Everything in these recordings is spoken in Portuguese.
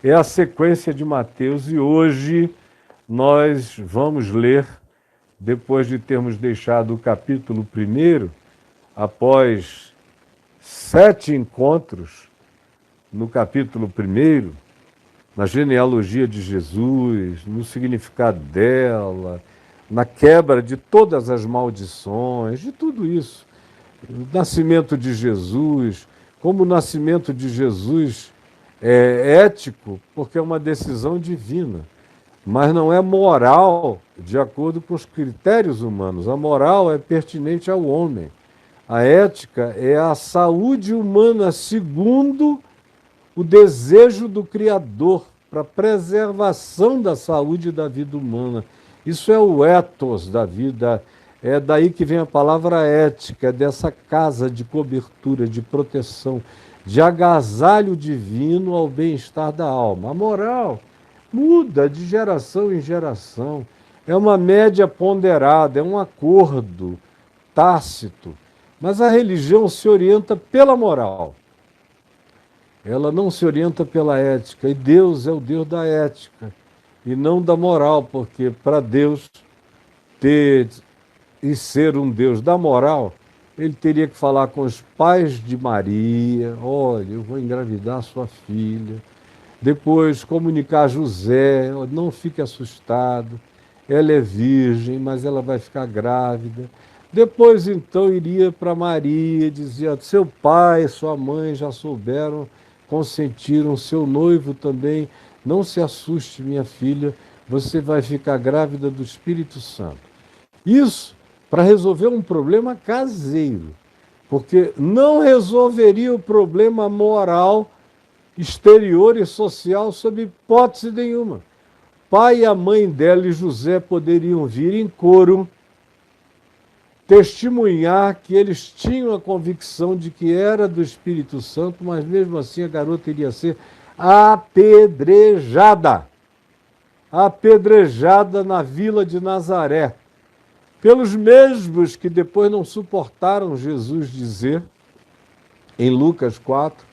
É a sequência de Mateus e hoje nós vamos ler, depois de termos deixado o capítulo 1, após 7 encontros no capítulo 1, na genealogia de Jesus, no significado dela, na quebra de todas as maldições, de tudo isso. O nascimento de Jesus, como o nascimento de Jesus é ético, porque é uma decisão divina, mas não é moral de acordo com os critérios humanos. A moral é pertinente ao homem. A ética é a saúde humana segundo o desejo do Criador para a preservação da saúde da vida humana. Isso é o ethos da vida. É daí que vem a palavra ética, é dessa casa de cobertura, de proteção, de agasalho divino ao bem-estar da alma. A moral muda de geração em geração. É uma média ponderada, é um acordo tácito. Mas a religião se orienta pela moral. Ela não se orienta pela ética. E Deus é o Deus da ética e não da moral, porque para Deus ter e ser um Deus da moral, ele teria que falar com os pais de Maria: olha, eu vou engravidar sua filha. Depois comunicar a José: não fique assustado, ela é virgem, mas ela vai ficar grávida. Depois então iria para Maria e dizia: seu pai e sua mãe já souberam, consentiram, seu noivo também. Não se assuste, minha filha, você vai ficar grávida do Espírito Santo. Isso para resolver um problema caseiro, porque não resolveria o problema moral, exterior e social sob hipótese nenhuma. Pai e a mãe dela e José poderiam vir em coro testemunhar que eles tinham a convicção de que era do Espírito Santo, mas mesmo assim a garota iria ser apedrejada. Apedrejada na vila de Nazaré, pelos mesmos que depois não suportaram Jesus dizer, em Lucas 4,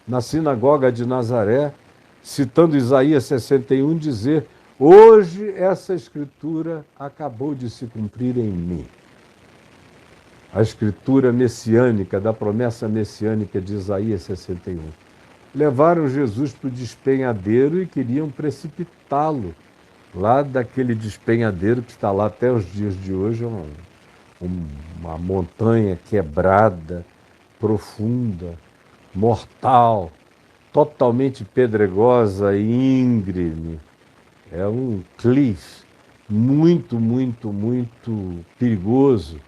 na sinagoga de Nazaré, citando Isaías 61, dizer: hoje essa escritura acabou de se cumprir em mim. A escritura messiânica, da promessa messiânica de Isaías 61. Levaram Jesus para o despenhadeiro e queriam precipitá-lo lá daquele despenhadeiro que está lá até os dias de hoje, uma montanha quebrada, profunda, mortal, totalmente pedregosa e íngreme. É um cliff muito, muito, muito perigoso.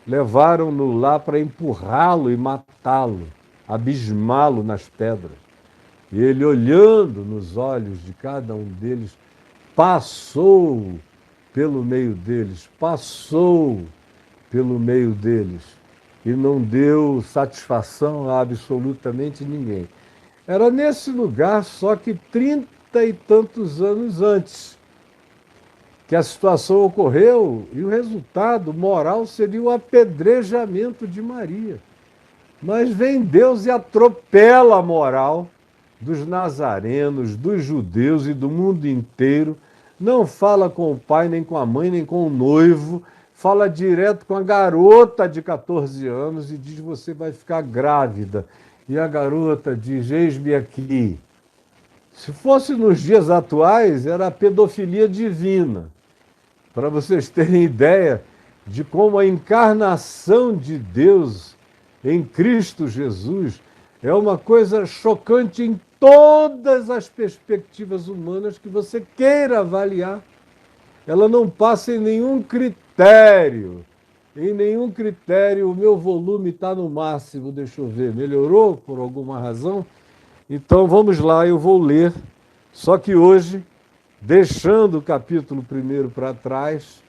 Levaram-no lá para empurrá-lo e matá-lo, abismá-lo nas pedras. E ele, olhando nos olhos de cada um deles, passou pelo meio deles, passou pelo meio deles e não deu satisfação a absolutamente ninguém. Era nesse lugar, só que 30 e tantos anos antes, que a situação ocorreu e o resultado moral seria o apedrejamento de Maria. Mas vem Deus e atropela a moral dos nazarenos, dos judeus e do mundo inteiro. Não fala com o pai, nem com a mãe, nem com o noivo. Fala direto com a garota de 14 anos e diz: você vai ficar grávida. E a garota diz: eis-me aqui. Se fosse nos dias atuais, era a pedofilia divina. Para vocês terem ideia de como a encarnação de Deus em Cristo Jesus é uma coisa chocante em todas as perspectivas humanas que você queira avaliar. Ela não passa em nenhum critério. Em nenhum critério. O meu volume está no máximo, deixa eu ver. Melhorou por alguma razão? Então vamos lá, eu vou ler. Só que hoje, deixando o capítulo 1 para trás,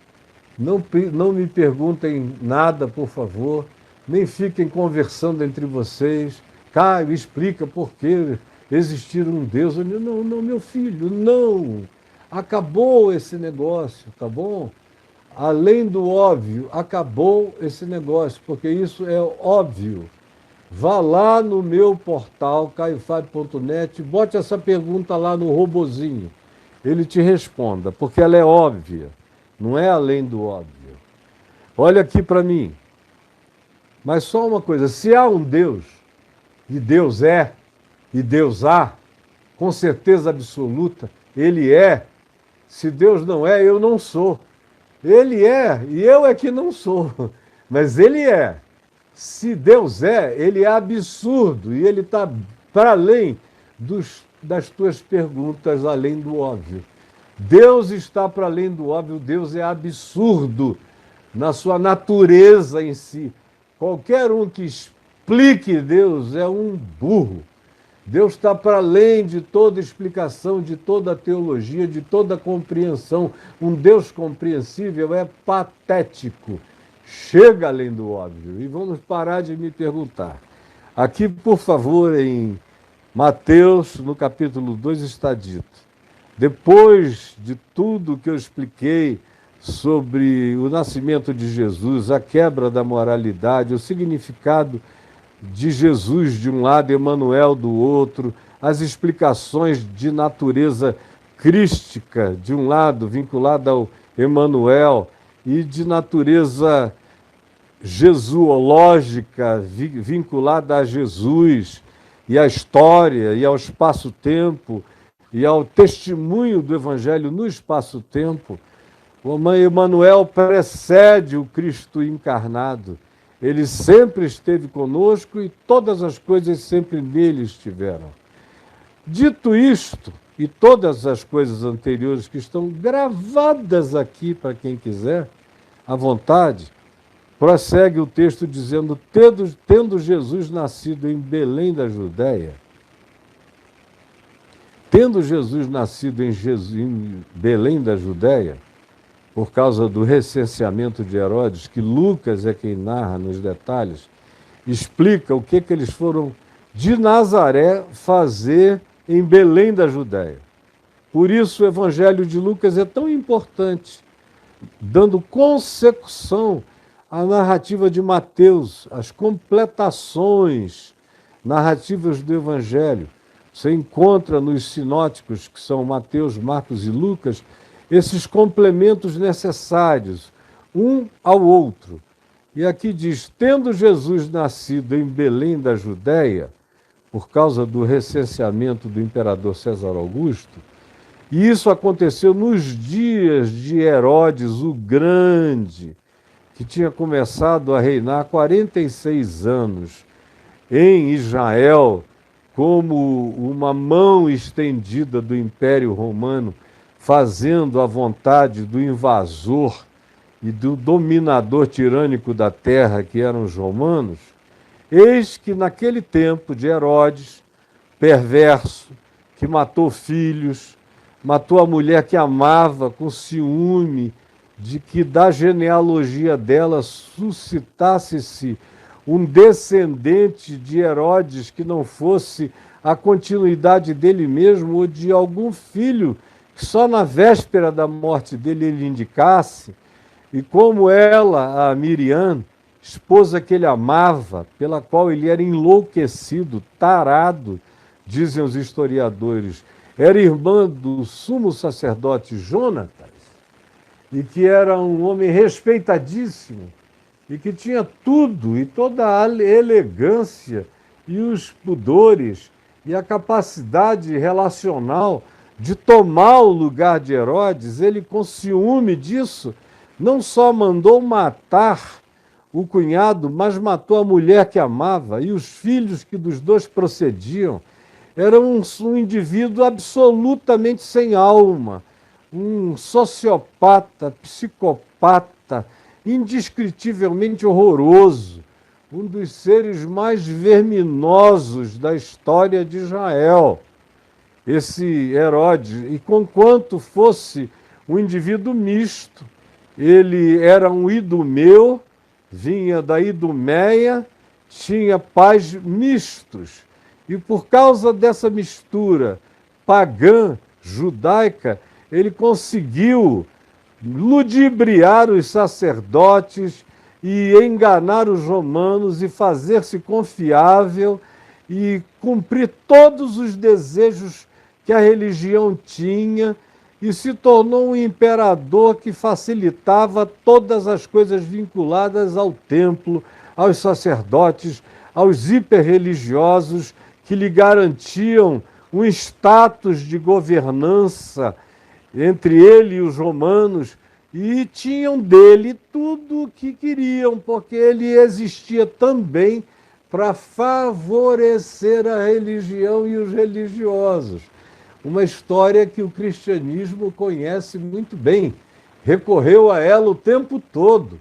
não me perguntem nada, por favor, nem fiquem conversando entre vocês. Caio, explica por que existir um Deus. Não, não, meu filho, não. Acabou esse negócio, tá bom? Além do óbvio, acabou esse negócio, porque isso é óbvio. Vá lá no meu portal, caifab.net, bote essa pergunta lá no robozinho. Ele te responda, porque ela é óbvia, não é além do óbvio. Olha aqui para mim. Mas só uma coisa, se há um Deus, e Deus é, e Deus há, com certeza absoluta, Ele é. Se Deus não é, eu não sou. Ele é, e eu é que não sou. Mas Ele é. Se Deus é, Ele é absurdo, e Ele está para além das tuas perguntas, além do óbvio. Deus está para além do óbvio, Deus é absurdo na sua natureza em si. Qualquer um que explique Deus é um burro. Deus está para além de toda explicação, de toda teologia, de toda compreensão. Um Deus compreensível é patético. Chega além do óbvio. E vamos parar de me perguntar. Aqui, por favor, em Mateus, no capítulo 2, está dito: depois de tudo que eu expliquei sobre o nascimento de Jesus, a quebra da moralidade, o significado de Jesus de um lado, Emanuel do outro, as explicações de natureza crística de um lado, vinculada ao Emanuel, e de natureza jesuológica, vinculada a Jesus, e à história, e ao espaço-tempo, e ao testemunho do Evangelho no espaço-tempo. O Emanuel precede o Cristo encarnado. Ele sempre esteve conosco e todas as coisas sempre nele estiveram. Dito isto, e todas as coisas anteriores que estão gravadas aqui para quem quiser, à vontade, prossegue o texto dizendo: tendo Jesus nascido em Belém da Judéia, tendo Jesus nascido em Belém da Judéia, por causa do recenseamento de Herodes, que Lucas é quem narra nos detalhes, explica o que eles foram de Nazaré fazer em Belém da Judéia. Por isso o Evangelho de Lucas é tão importante, dando consecução à narrativa de Mateus, as completações narrativas do Evangelho. Você encontra nos sinóticos, que são Mateus, Marcos e Lucas, esses complementos necessários, um ao outro. E aqui diz: tendo Jesus nascido em Belém da Judéia, por causa do recenseamento do imperador César Augusto, e isso aconteceu nos dias de Herodes o Grande, que tinha começado a reinar há 46 anos em Israel, como uma mão estendida do Império Romano, fazendo a vontade do invasor e do dominador tirânico da terra, que eram os romanos. Eis que naquele tempo de Herodes, perverso, que matou filhos, matou a mulher que amava com ciúme de que da genealogia dela suscitasse-se um descendente de Herodes que não fosse a continuidade dele mesmo ou de algum filho que só na véspera da morte dele ele indicasse. E como ela, a Miriam, esposa que ele amava, pela qual ele era enlouquecido, tarado, dizem os historiadores, era irmã do sumo sacerdote Jonatas, e que era um homem respeitadíssimo, e que tinha tudo, e toda a elegância, e os pudores, e a capacidade relacional de tomar o lugar de Herodes. Ele, com ciúme disso, não só mandou matar o cunhado, mas matou a mulher que amava e os filhos que dos dois procediam. Era um indivíduo absolutamente sem alma, um sociopata, psicopata, indescritivelmente horroroso, um dos seres mais verminosos da história de Israel. Esse Herodes, e conquanto fosse um indivíduo misto, ele era um idumeu, vinha da Idumeia, tinha pais mistos. E por causa dessa mistura pagã, judaica, ele conseguiu ludibriar os sacerdotes e enganar os romanos e fazer-se confiável e cumprir todos os desejos que a religião tinha, e se tornou um imperador que facilitava todas as coisas vinculadas ao templo, aos sacerdotes, aos hiperreligiosos que lhe garantiam um status de governança entre ele e os romanos, e tinham dele tudo o que queriam, porque ele existia também para favorecer a religião e os religiosos. Uma história que o cristianismo conhece muito bem, recorreu a ela o tempo todo,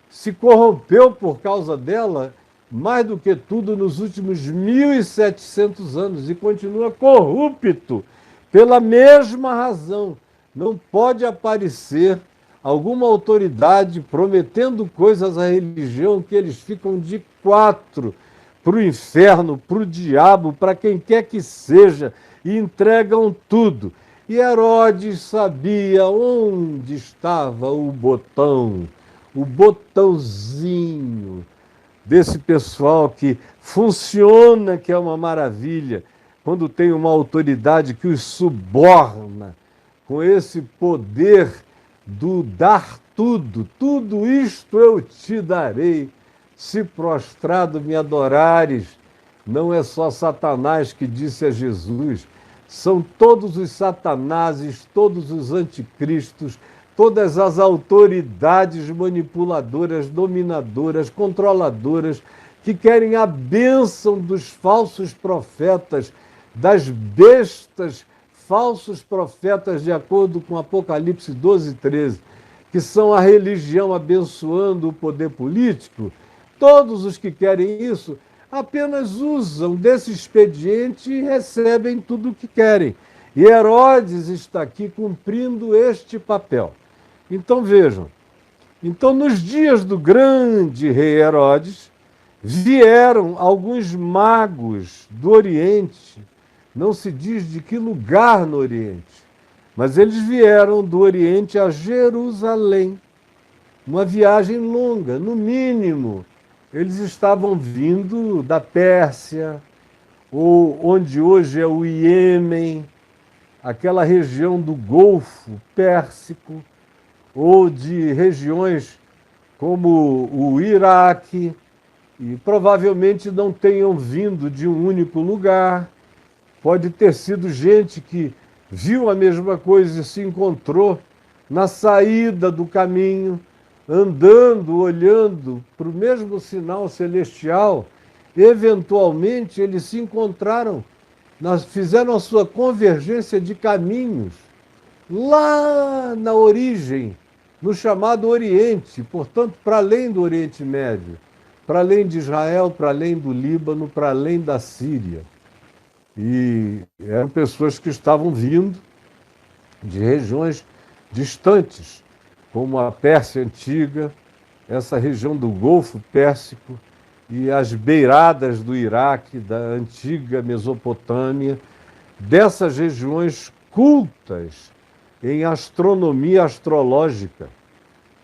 se corrompeu por causa dela, mais do que tudo nos últimos 1.700 anos, e continua corrupto pela mesma razão. Não pode aparecer alguma autoridade prometendo coisas à religião que eles ficam de quatro para o inferno, para o diabo, para quem quer que seja, e entregam tudo. E Herodes sabia onde estava o botãozinho desse pessoal que funciona, que é uma maravilha, quando tem uma autoridade que os suborna com esse poder do dar tudo, tudo isto eu te darei, se prostrado me adorares. Não é só Satanás que disse a Jesus, são todos os satanases, todos os anticristos, todas as autoridades manipuladoras, dominadoras, controladoras, que querem a bênção dos falsos profetas, das bestas falsos profetas, de acordo com Apocalipse 12:13, que são a religião abençoando o poder político. Todos os que querem isso apenas usam desse expediente e recebem tudo o que querem. E Herodes está aqui cumprindo este papel. Então vejam, então nos dias do grande rei Herodes, vieram alguns magos do Oriente, não se diz de que lugar no Oriente, mas eles vieram do Oriente a Jerusalém, uma viagem longa, no mínimo. Eles estavam vindo da Pérsia, ou onde hoje é o Iêmen, aquela região do Golfo Pérsico, ou de regiões como o Iraque, e provavelmente não tenham vindo de um único lugar. Pode ter sido gente que viu a mesma coisa e se encontrou na saída do caminho, andando, olhando para o mesmo sinal celestial. Eventualmente eles se encontraram, fizeram a sua convergência de caminhos lá na origem, no chamado Oriente, portanto, para além do Oriente Médio, para além de Israel, para além do Líbano, para além da Síria. E eram pessoas que estavam vindo de regiões distantes, como a Pérsia Antiga, essa região do Golfo Pérsico e as beiradas do Iraque, da antiga Mesopotâmia, dessas regiões cultas em astronomia astrológica,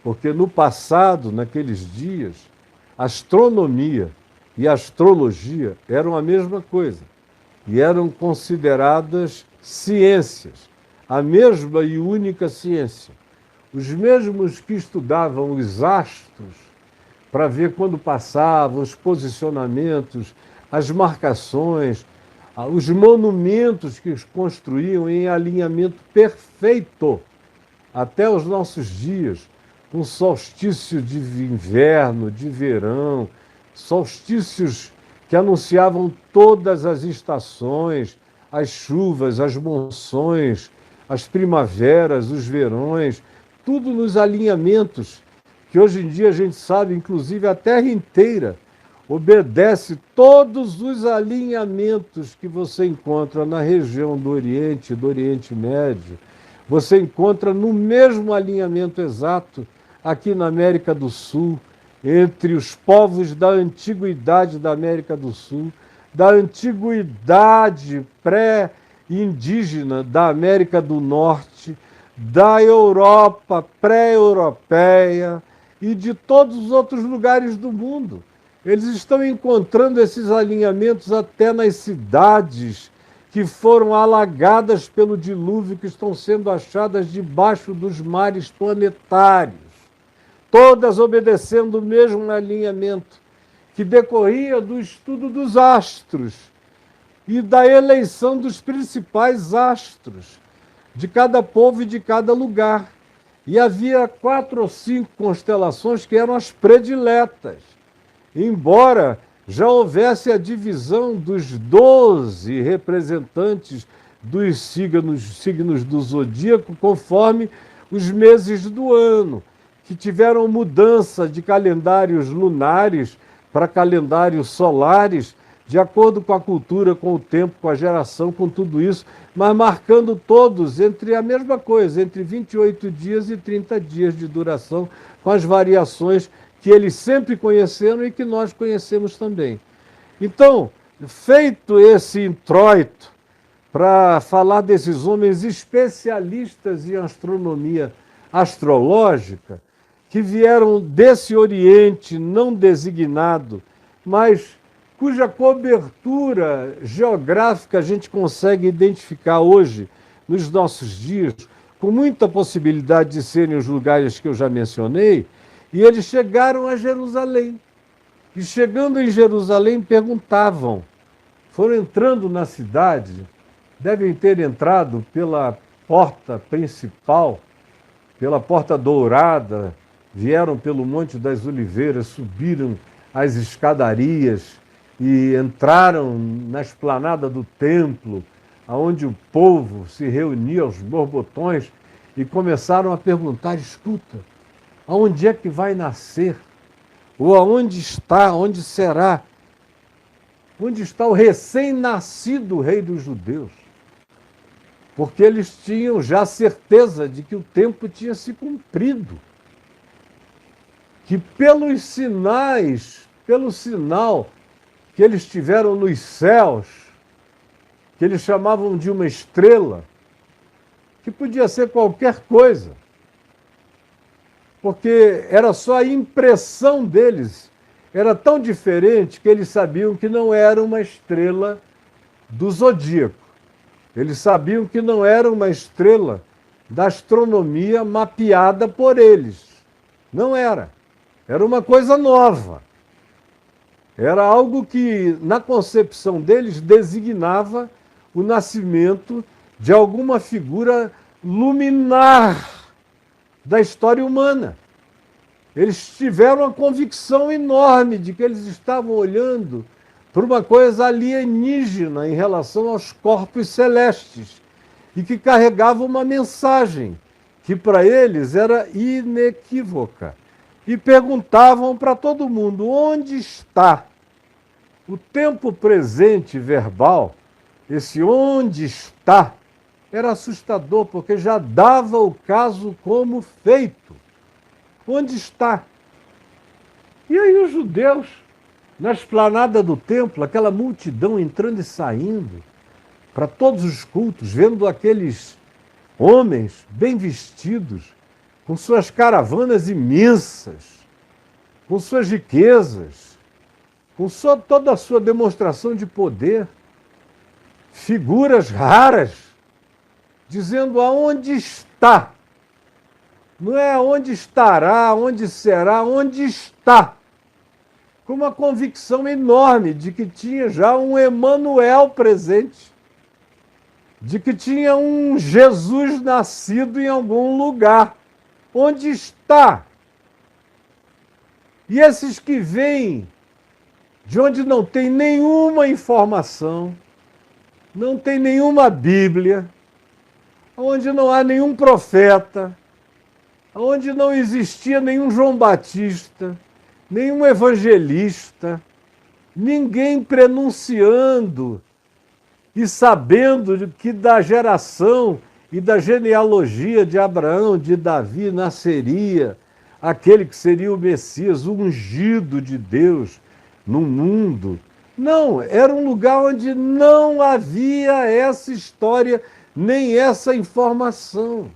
porque no passado, naqueles dias, astronomia e astrologia eram a mesma coisa e eram consideradas ciências, a mesma e única ciência. Os mesmos que estudavam os astros para ver quando passavam, os posicionamentos, as marcações, os monumentos que os construíam em alinhamento perfeito até os nossos dias, com solstício de inverno, de verão, solstícios que anunciavam todas as estações, as chuvas, as monções, as primaveras, os verões, tudo nos alinhamentos, que hoje em dia a gente sabe, inclusive a Terra inteira obedece todos os alinhamentos que você encontra na região do Oriente Médio. Você encontra no mesmo alinhamento exato aqui na América do Sul, entre os povos da antiguidade da América do Sul, da antiguidade pré-indígena da América do Norte, da Europa pré-europeia e de todos os outros lugares do mundo. Eles estão encontrando esses alinhamentos até nas cidades que foram alagadas pelo dilúvio, que estão sendo achadas debaixo dos mares planetários, todas obedecendo o mesmo alinhamento que decorria do estudo dos astros e da eleição dos principais astros de cada povo e de cada lugar. E havia 4 ou 5 constelações que eram as prediletas, embora já houvesse a divisão dos 12 representantes dos signos do zodíaco conforme os meses do ano, que tiveram mudança de calendários lunares para calendários solares, de acordo com a cultura, com o tempo, com a geração, com tudo isso, mas marcando todos entre a mesma coisa, entre 28 dias e 30 dias de duração, com as variações que eles sempre conheceram e que nós conhecemos também. Então, feito esse introito para falar desses homens especialistas em astronomia astrológica, que vieram desse Oriente não designado, mas cuja cobertura geográfica a gente consegue identificar hoje, nos nossos dias, com muita possibilidade de serem os lugares que eu já mencionei, e eles chegaram a Jerusalém. E chegando em Jerusalém, perguntavam, foram entrando na cidade, devem ter entrado pela porta principal, pela porta dourada, vieram pelo Monte das Oliveiras, subiram as escadarias e entraram na esplanada do templo, onde o povo se reunia aos borbotões e começaram a perguntar, escuta, aonde é que vai nascer? Ou aonde está, onde será? Onde está o recém-nascido rei dos judeus? Porque eles tinham já certeza de que o tempo tinha se cumprido. Que pelos sinais, pelo sinal que eles tiveram nos céus, que eles chamavam de uma estrela, que podia ser qualquer coisa, porque era só a impressão deles, era tão diferente que eles sabiam que não era uma estrela do zodíaco. Eles sabiam que não era uma estrela da astronomia mapeada por eles. Não era. Era uma coisa nova. Era algo que, na concepção deles, designava o nascimento de alguma figura luminar da história humana. Eles tiveram a convicção enorme de que eles estavam olhando para uma coisa alienígena em relação aos corpos celestes e que carregava uma mensagem que para eles era inequívoca. E perguntavam para todo mundo, onde está o tempo presente verbal? Esse onde está era assustador, porque já dava o caso como feito. Onde está? E aí os judeus, na esplanada do templo, aquela multidão entrando e saindo, para todos os cultos, vendo aqueles homens bem vestidos, com suas caravanas imensas, com suas riquezas, com toda a sua demonstração de poder, figuras raras, dizendo aonde está. Não é onde estará, onde será, onde está. Com uma convicção enorme de que tinha já um Emanuel presente, de que tinha um Jesus nascido em algum lugar. Onde está? E esses que vêm de onde não tem nenhuma informação, não tem nenhuma Bíblia, onde não há nenhum profeta, onde não existia nenhum João Batista, nenhum evangelista, ninguém prenunciando e sabendo que da geração e da genealogia de Abraão, de Davi, nasceria aquele que seria o Messias, o ungido de Deus no mundo. Não, era um lugar onde não havia essa história, nem essa informação.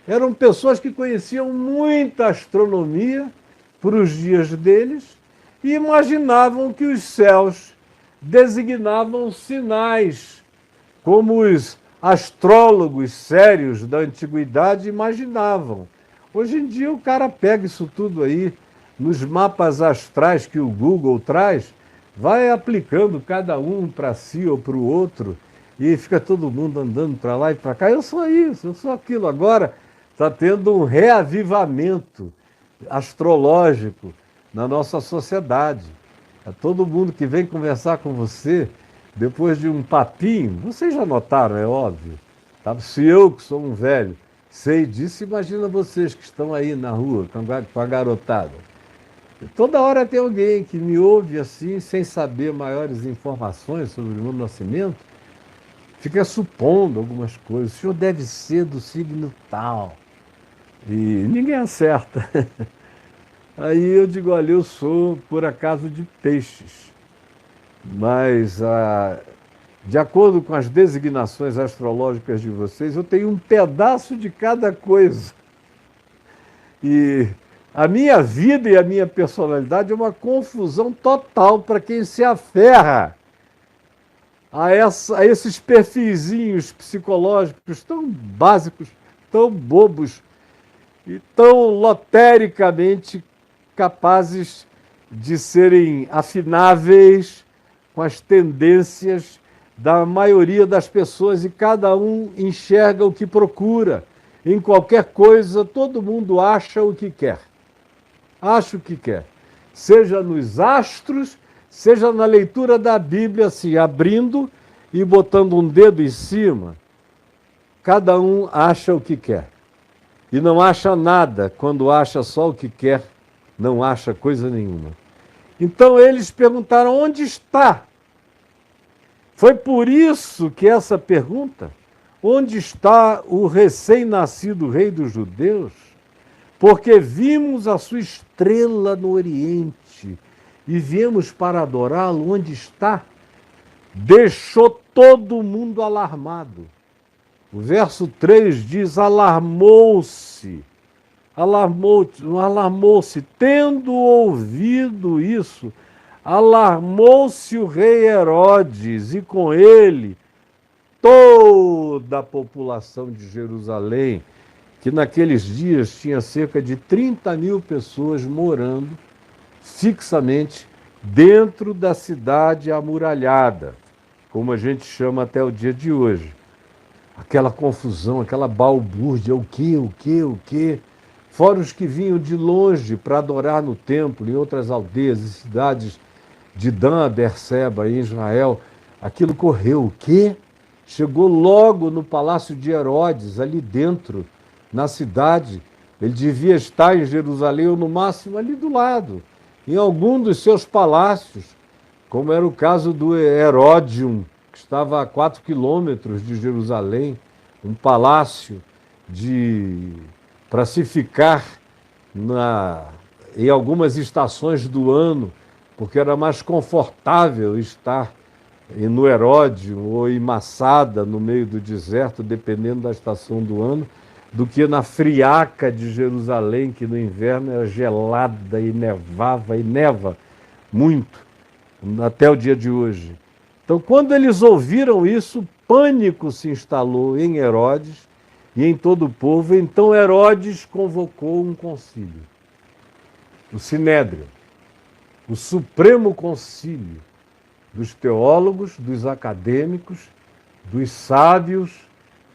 Eram pessoas que conheciam muita astronomia para os dias deles e imaginavam que os céus designavam sinais, como os astrólogos sérios da antiguidade imaginavam. Hoje em dia o cara pega isso tudo aí nos mapas astrais que o Google traz, vai aplicando cada um para si ou para o outro e fica todo mundo andando para lá e para cá. Eu sou isso, eu sou aquilo. Agora está tendo um reavivamento astrológico na nossa sociedade. Todo mundo que vem conversar com você, depois de um papinho, vocês já notaram, é óbvio. Tá? Se eu, que sou um velho, sei disso, imagina vocês que estão aí na rua com a garotada. Toda hora tem alguém que me ouve assim, sem saber maiores informações sobre o meu nascimento, fica supondo algumas coisas. O senhor deve ser do signo tal. E ninguém acerta. Aí eu digo, olha, eu sou, por acaso, de peixes. Mas, de acordo com as designações astrológicas de vocês, eu tenho um pedaço de cada coisa. E a minha vida e a minha personalidade é uma confusão total para quem se aferra a esses perfizinhos psicológicos tão básicos, tão bobos e tão lotericamente capazes de serem afináveis com as tendências da maioria das pessoas e cada um enxerga o que procura. Em qualquer coisa, todo mundo acha o que quer. Acha o que quer. Seja nos astros, seja na leitura da Bíblia, assim, abrindo e botando um dedo em cima. Cada um acha o que quer. E não acha nada quando acha só o que quer, não acha coisa nenhuma. Então eles perguntaram, onde está? Foi por isso que essa pergunta, onde está o recém-nascido rei dos judeus? Porque vimos a sua estrela no Oriente e viemos para adorá-lo. Onde está? Deixou todo mundo alarmado. O verso 3 diz, alarmou-se, tendo ouvido isso, alarmou-se o rei Herodes e com ele toda a população de Jerusalém, que naqueles dias tinha cerca de 30.000 pessoas morando fixamente dentro da cidade amuralhada, como a gente chama até o dia de hoje. Aquela confusão, aquela balbúrdia, o quê? Fora os que vinham de longe para adorar no templo, em outras aldeias e cidades de Dan, Berseba, em Israel. Aquilo correu, o quê? Chegou logo no palácio de Herodes, ali dentro, na cidade. Ele devia estar em Jerusalém, ou no máximo ali do lado, em algum dos seus palácios, como era o caso do Heródion, que estava a 4 quilômetros de Jerusalém, um palácio para se ficar em algumas estações do ano, porque era mais confortável estar no Heródion ou em Massada, no meio do deserto, dependendo da estação do ano, do que na friaca de Jerusalém, que no inverno era gelada e nevava, e neva muito, até o dia de hoje. Então, quando eles ouviram isso, pânico se instalou em Herodes e em todo o povo. Então Herodes convocou um concílio, o Sinédrio, o Supremo Concílio dos teólogos, dos acadêmicos, dos sábios,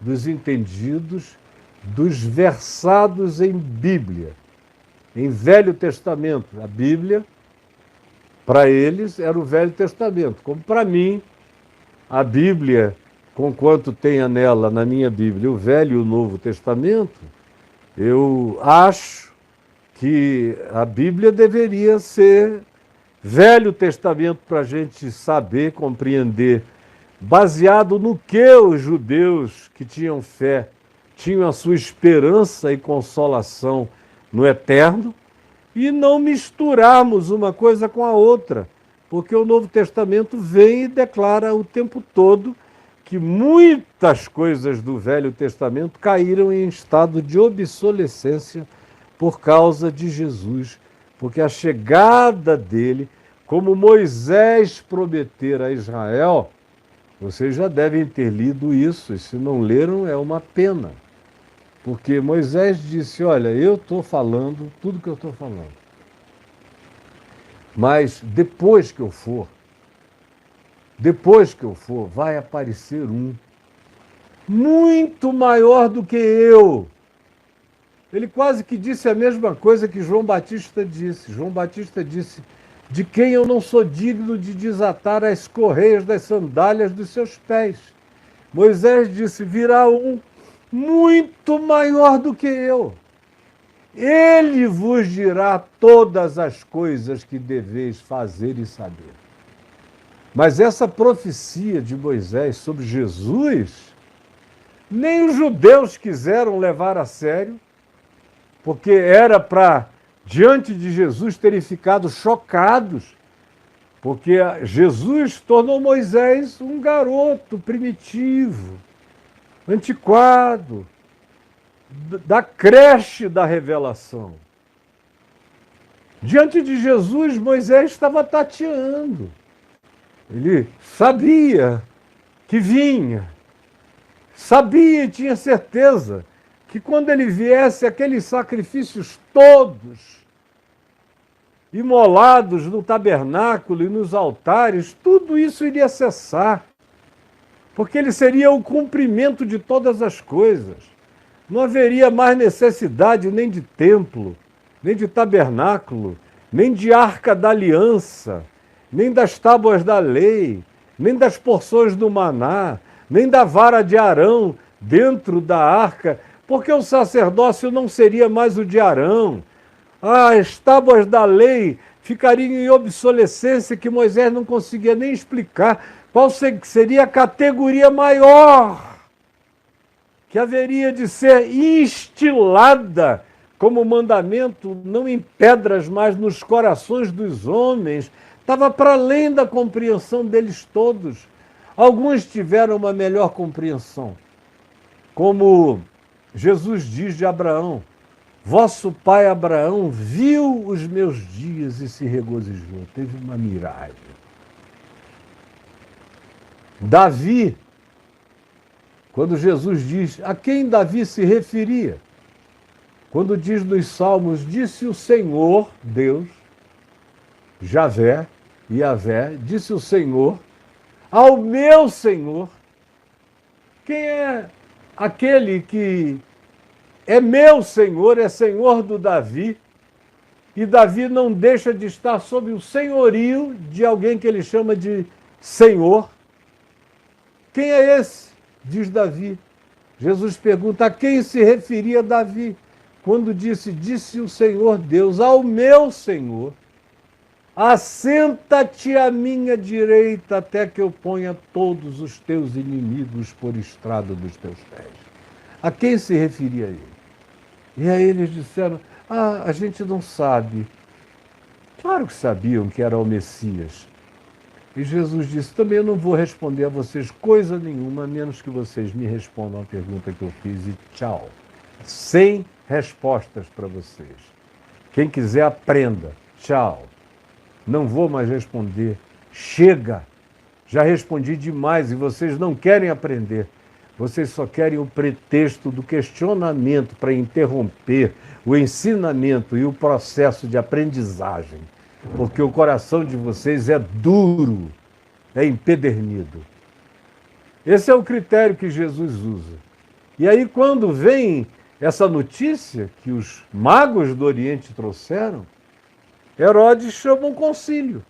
dos entendidos, dos versados em Bíblia, em Velho Testamento. A Bíblia, para eles, era o Velho Testamento, como para mim, a Bíblia, conquanto tenha nela, na minha Bíblia, o Velho e o Novo Testamento, eu acho que a Bíblia deveria ser Velho Testamento para a gente saber, compreender, baseado no que os judeus que tinham fé tinham a sua esperança e consolação no eterno, e não misturarmos uma coisa com a outra, porque o Novo Testamento vem e declara o tempo todo que muitas coisas do Velho Testamento caíram em estado de obsolescência por causa de Jesus, porque a chegada dele, como Moisés prometera a Israel, vocês já devem ter lido isso, e se não leram é uma pena, porque Moisés disse, olha, eu estou falando tudo que eu estou falando, mas depois que eu for, vai aparecer um muito maior do que eu. Ele quase que disse a mesma coisa que João Batista disse. João Batista disse, de quem eu não sou digno de desatar as correias das sandálias dos seus pés. Moisés disse, virá um muito maior do que eu. Ele vos dirá todas as coisas que deveis fazer e saber. Mas essa profecia de Moisés sobre Jesus, nem os judeus quiseram levar a sério, porque era para, diante de Jesus, terem ficado chocados, porque Jesus tornou Moisés um garoto primitivo, antiquado, da creche da revelação. Diante de Jesus, Moisés estava tateando. Ele sabia que vinha, sabia e tinha certeza que quando ele viesse, aqueles sacrifícios todos, imolados no tabernáculo e nos altares, tudo isso iria cessar, porque ele seria o cumprimento de todas as coisas. Não haveria mais necessidade nem de templo, nem de tabernáculo, nem de arca da aliança, nem das tábuas da lei, nem das porções do maná, nem da vara de Arão dentro da arca, porque o sacerdócio não seria mais o de Arão. As tábuas da lei ficariam em obsolescência que Moisés não conseguia nem explicar qual seria a categoria maior que haveria de ser instilada como mandamento, não em pedras, mas nos corações dos homens. Estava para além da compreensão deles todos. Alguns tiveram uma melhor compreensão, como Jesus diz de Abraão, vosso pai Abraão viu os meus dias e se regozijou, teve uma miragem. Davi, quando Jesus diz, a quem Davi se referia? Quando diz nos Salmos, disse o Senhor, Deus, Javé, Iavé, disse o Senhor, ao meu Senhor. Quem é aquele que é meu Senhor, é Senhor do Davi, e Davi não deixa de estar sob o senhorio de alguém que ele chama de Senhor? Quem é esse? Diz Davi. Jesus pergunta a quem se referia Davi, quando disse o Senhor Deus, ao meu Senhor, assenta-te à minha direita até que eu ponha todos os teus inimigos por estrado dos teus pés. A quem se referia ele? E aí eles disseram, a gente não sabe. Claro que sabiam que era o Messias. E Jesus disse, também eu não vou responder a vocês coisa nenhuma, a menos que vocês me respondam a pergunta que eu fiz e tchau. Sem respostas para vocês. Quem quiser aprenda. Tchau. Não vou mais responder. Chega. Já respondi demais e vocês não querem aprender. Vocês só querem o pretexto do questionamento para interromper o ensinamento e o processo de aprendizagem. Porque o coração de vocês é duro, é empedernido. Esse é o critério que Jesus usa. E aí, quando vem essa notícia que os magos do Oriente trouxeram, Herodes chama um concílio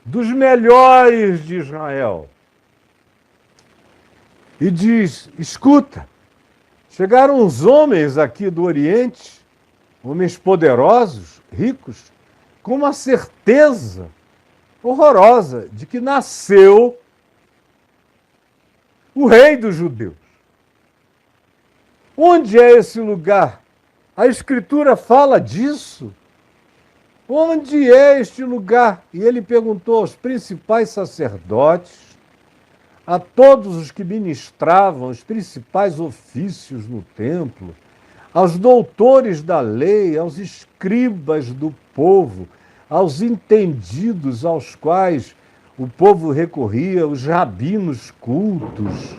dos melhores de Israel e diz, escuta, chegaram uns homens aqui do Oriente, homens poderosos, ricos, com uma certeza horrorosa de que nasceu o rei dos judeus. Onde é esse lugar? A Escritura fala disso. Onde é este lugar? E ele perguntou aos principais sacerdotes, a todos os que ministravam os principais ofícios no templo, aos doutores da lei, aos escribas do povo, aos entendidos aos quais o povo recorria, os rabinos cultos,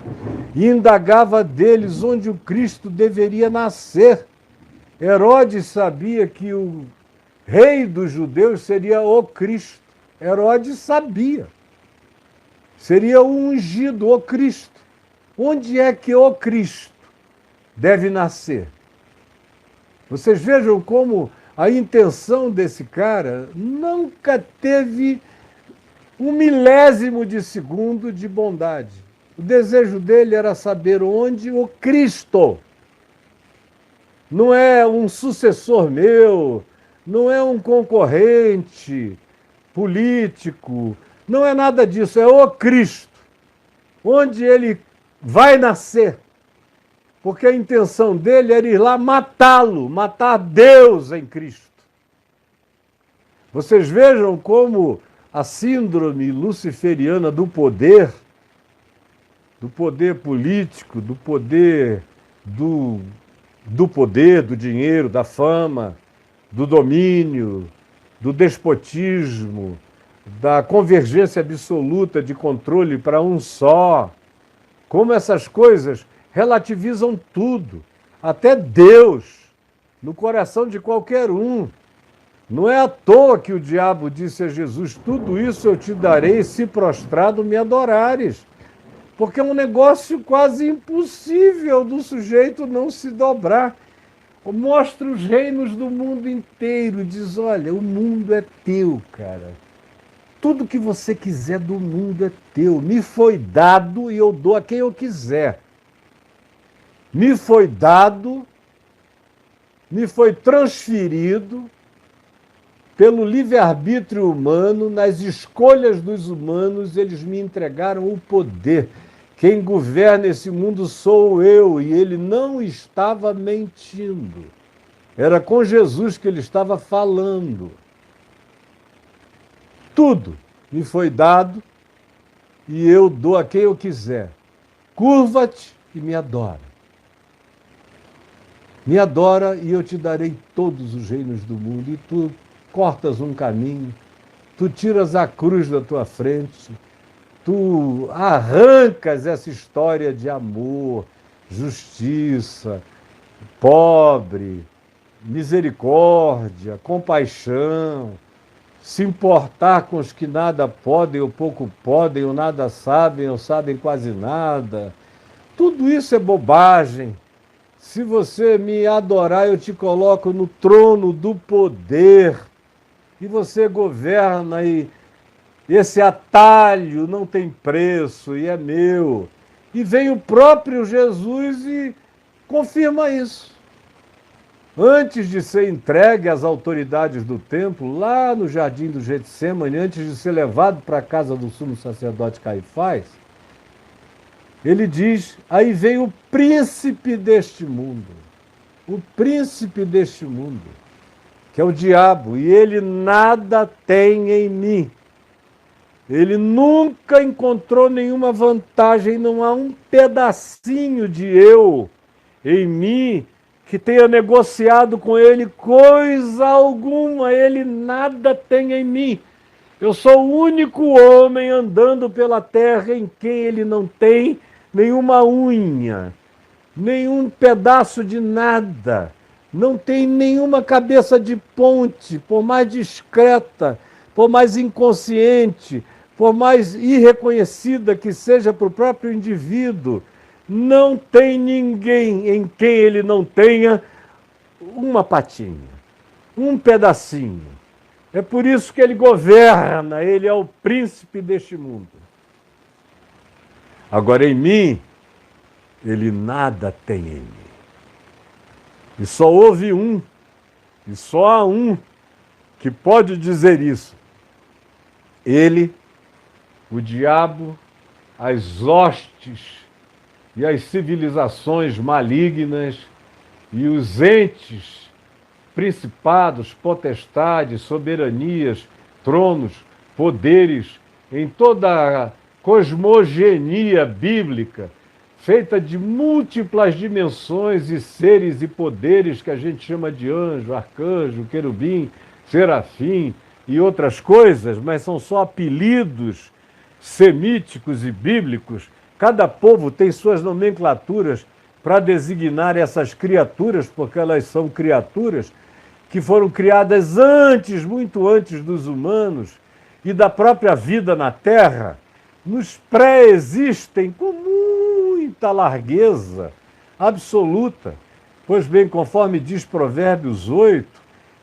e indagava deles onde o Cristo deveria nascer. Herodes sabia que o rei dos judeus seria o Cristo. Herodes sabia. Seria o ungido, o Cristo. Onde é que o Cristo deve nascer? Vocês vejam como a intenção desse cara nunca teve um milésimo de segundo de bondade. O desejo dele era saber onde o Cristo. Não é um sucessor meu, não é um concorrente político, não é nada disso, é o Cristo. Onde ele vai nascer. Porque a intenção dele era ir lá matá-lo, matar Deus em Cristo. Vocês vejam como a síndrome luciferiana do poder político, do poder do dinheiro, da fama, do domínio, do despotismo, da convergência absoluta de controle para um só. Como essas coisas relativizam tudo, até Deus, no coração de qualquer um. Não é à toa que o diabo disse a Jesus: tudo isso eu te darei se prostrado me adorares. Porque é um negócio quase impossível do sujeito não se dobrar. Mostra os reinos do mundo inteiro, diz: olha, o mundo é teu, cara. Tudo que você quiser do mundo é teu. Me foi dado e eu dou a quem eu quiser. Me foi dado, me foi transferido pelo livre-arbítrio humano, nas escolhas dos humanos, eles me entregaram o poder. Quem governa esse mundo sou eu, e ele não estava mentindo. Era com Jesus que ele estava falando. Tudo me foi dado e eu dou a quem eu quiser. Curva-te e me adora. Me adora e eu te darei todos os reinos do mundo. E tu cortas um caminho, tu tiras a cruz da tua frente, tu arrancas essa história de amor, justiça, pobre, misericórdia, compaixão, se importar com os que nada podem ou pouco podem, ou nada sabem ou sabem quase nada. Tudo isso é bobagem. Se você me adorar, eu te coloco no trono do poder e você governa, e esse atalho não tem preço e é meu. E vem o próprio Jesus e confirma isso. Antes de ser entregue às autoridades do templo, lá no jardim do Getsêmani, antes de ser levado para a casa do sumo sacerdote Caifás, ele diz: aí vem o príncipe deste mundo. O príncipe deste mundo, que é o diabo, e ele nada tem em mim. Ele nunca encontrou nenhuma vantagem, não há um pedacinho de eu em mim que tenha negociado com ele coisa alguma. Ele nada tem em mim. Eu sou o único homem andando pela terra em quem ele não tem nenhuma unha, nenhum pedaço de nada. Não tem nenhuma cabeça de ponte, por mais discreta, por mais inconsciente, por mais irreconhecida que seja para o próprio indivíduo. Não tem ninguém em quem ele não tenha uma patinha, um pedacinho. É por isso que ele governa, ele é o príncipe deste mundo. Agora, em mim, ele nada tem em mim. E só houve um, e só há um, que pode dizer isso. Ele, o diabo, as hostes e as civilizações malignas e os entes, principados, potestades, soberanias, tronos, poderes, em toda a cosmogenia bíblica, feita de múltiplas dimensões e seres e poderes que a gente chama de anjo, arcanjo, querubim, serafim e outras coisas, mas são só apelidos semíticos e bíblicos. Cada povo tem suas nomenclaturas para designar essas criaturas, porque elas são criaturas que foram criadas antes, muito antes dos humanos e da própria vida na Terra, nos pré-existem com muita largueza absoluta. Pois bem, conforme diz Provérbios 8,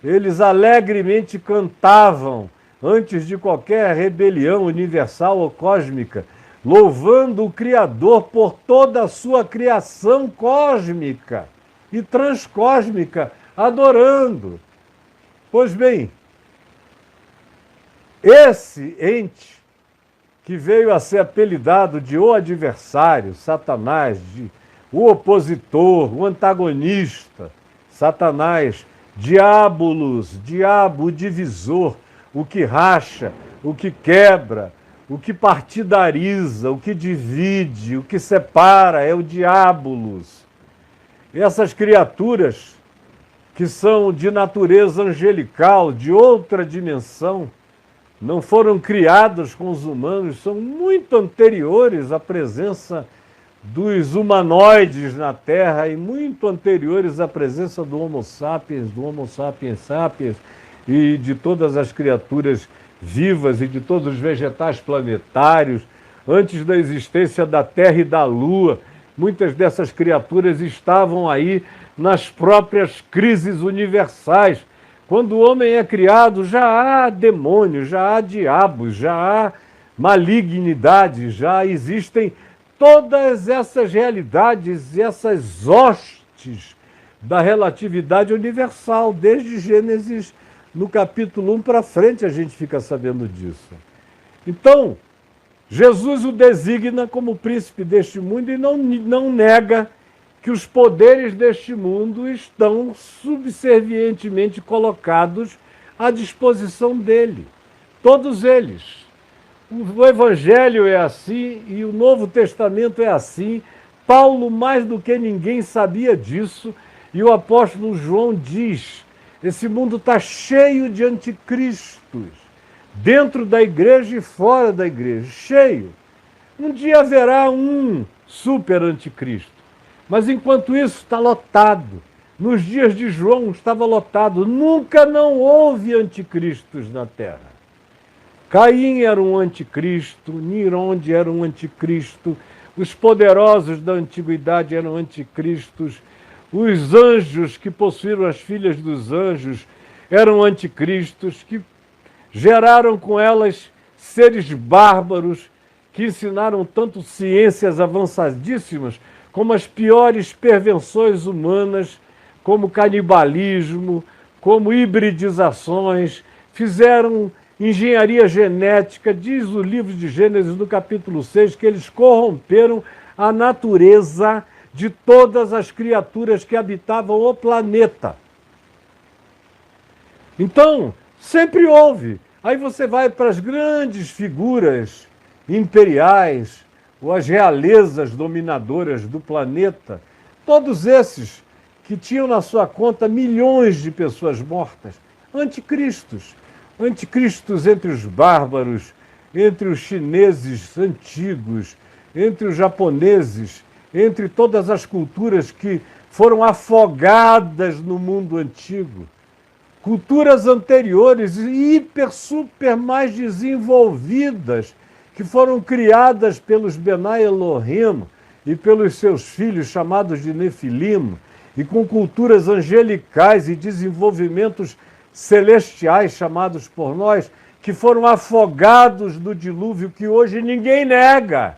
eles alegremente cantavam antes de qualquer rebelião universal ou cósmica, louvando o Criador por toda a sua criação cósmica e transcósmica, adorando. Pois bem, esse ente que veio a ser apelidado de o adversário, Satanás, de o opositor, o antagonista, Satanás, diabolos, diabo, o divisor, o que racha, o que quebra, o que partidariza, o que divide, o que separa, é o diabolos. Essas criaturas que são de natureza angelical, de outra dimensão, não foram criados com os humanos, são muito anteriores à presença dos humanoides na Terra e muito anteriores à presença do Homo sapiens sapiens e de todas as criaturas vivas e de todos os vegetais planetários, antes da existência da Terra e da Lua. Muitas dessas criaturas estavam aí nas próprias crises universais. Quando o homem é criado, já há demônios, já há diabos, já há malignidade, já existem todas essas realidades, essas hostes da relatividade universal. Desde Gênesis, no capítulo 1 para frente, a gente fica sabendo disso. Então, Jesus o designa como príncipe deste mundo e não nega que os poderes deste mundo estão subservientemente colocados à disposição dele. Todos eles. O Evangelho é assim e o Novo Testamento é assim. Paulo, mais do que ninguém, sabia disso. E o apóstolo João diz: esse mundo está cheio de anticristos, dentro da igreja e fora da igreja, cheio. Um dia haverá um super anticristo. Mas enquanto isso está lotado. Nos dias de João estava lotado. Nunca não houve anticristos na Terra. Caim era um anticristo, Nironde era um anticristo, os poderosos da antiguidade eram anticristos, os anjos que possuíram as filhas dos anjos eram anticristos, que geraram com elas seres bárbaros que ensinaram tanto ciências avançadíssimas como as piores perversões humanas, como canibalismo, como hibridizações, fizeram engenharia genética. Diz o livro de Gênesis, no capítulo 6, que eles corromperam a natureza de todas as criaturas que habitavam o planeta. Então, sempre houve. Aí você vai para as grandes figuras imperiais, ou as realezas dominadoras do planeta, todos esses que tinham na sua conta milhões de pessoas mortas, anticristos. Anticristos entre os bárbaros, entre os chineses antigos, entre os japoneses, entre todas as culturas que foram afogadas no mundo antigo. Culturas anteriores, hiper, super mais desenvolvidas, que foram criadas pelos Benai Elohim e pelos seus filhos chamados de Nefilim, e com culturas angelicais e desenvolvimentos celestiais chamados por nós, que foram afogados no dilúvio, que hoje ninguém nega,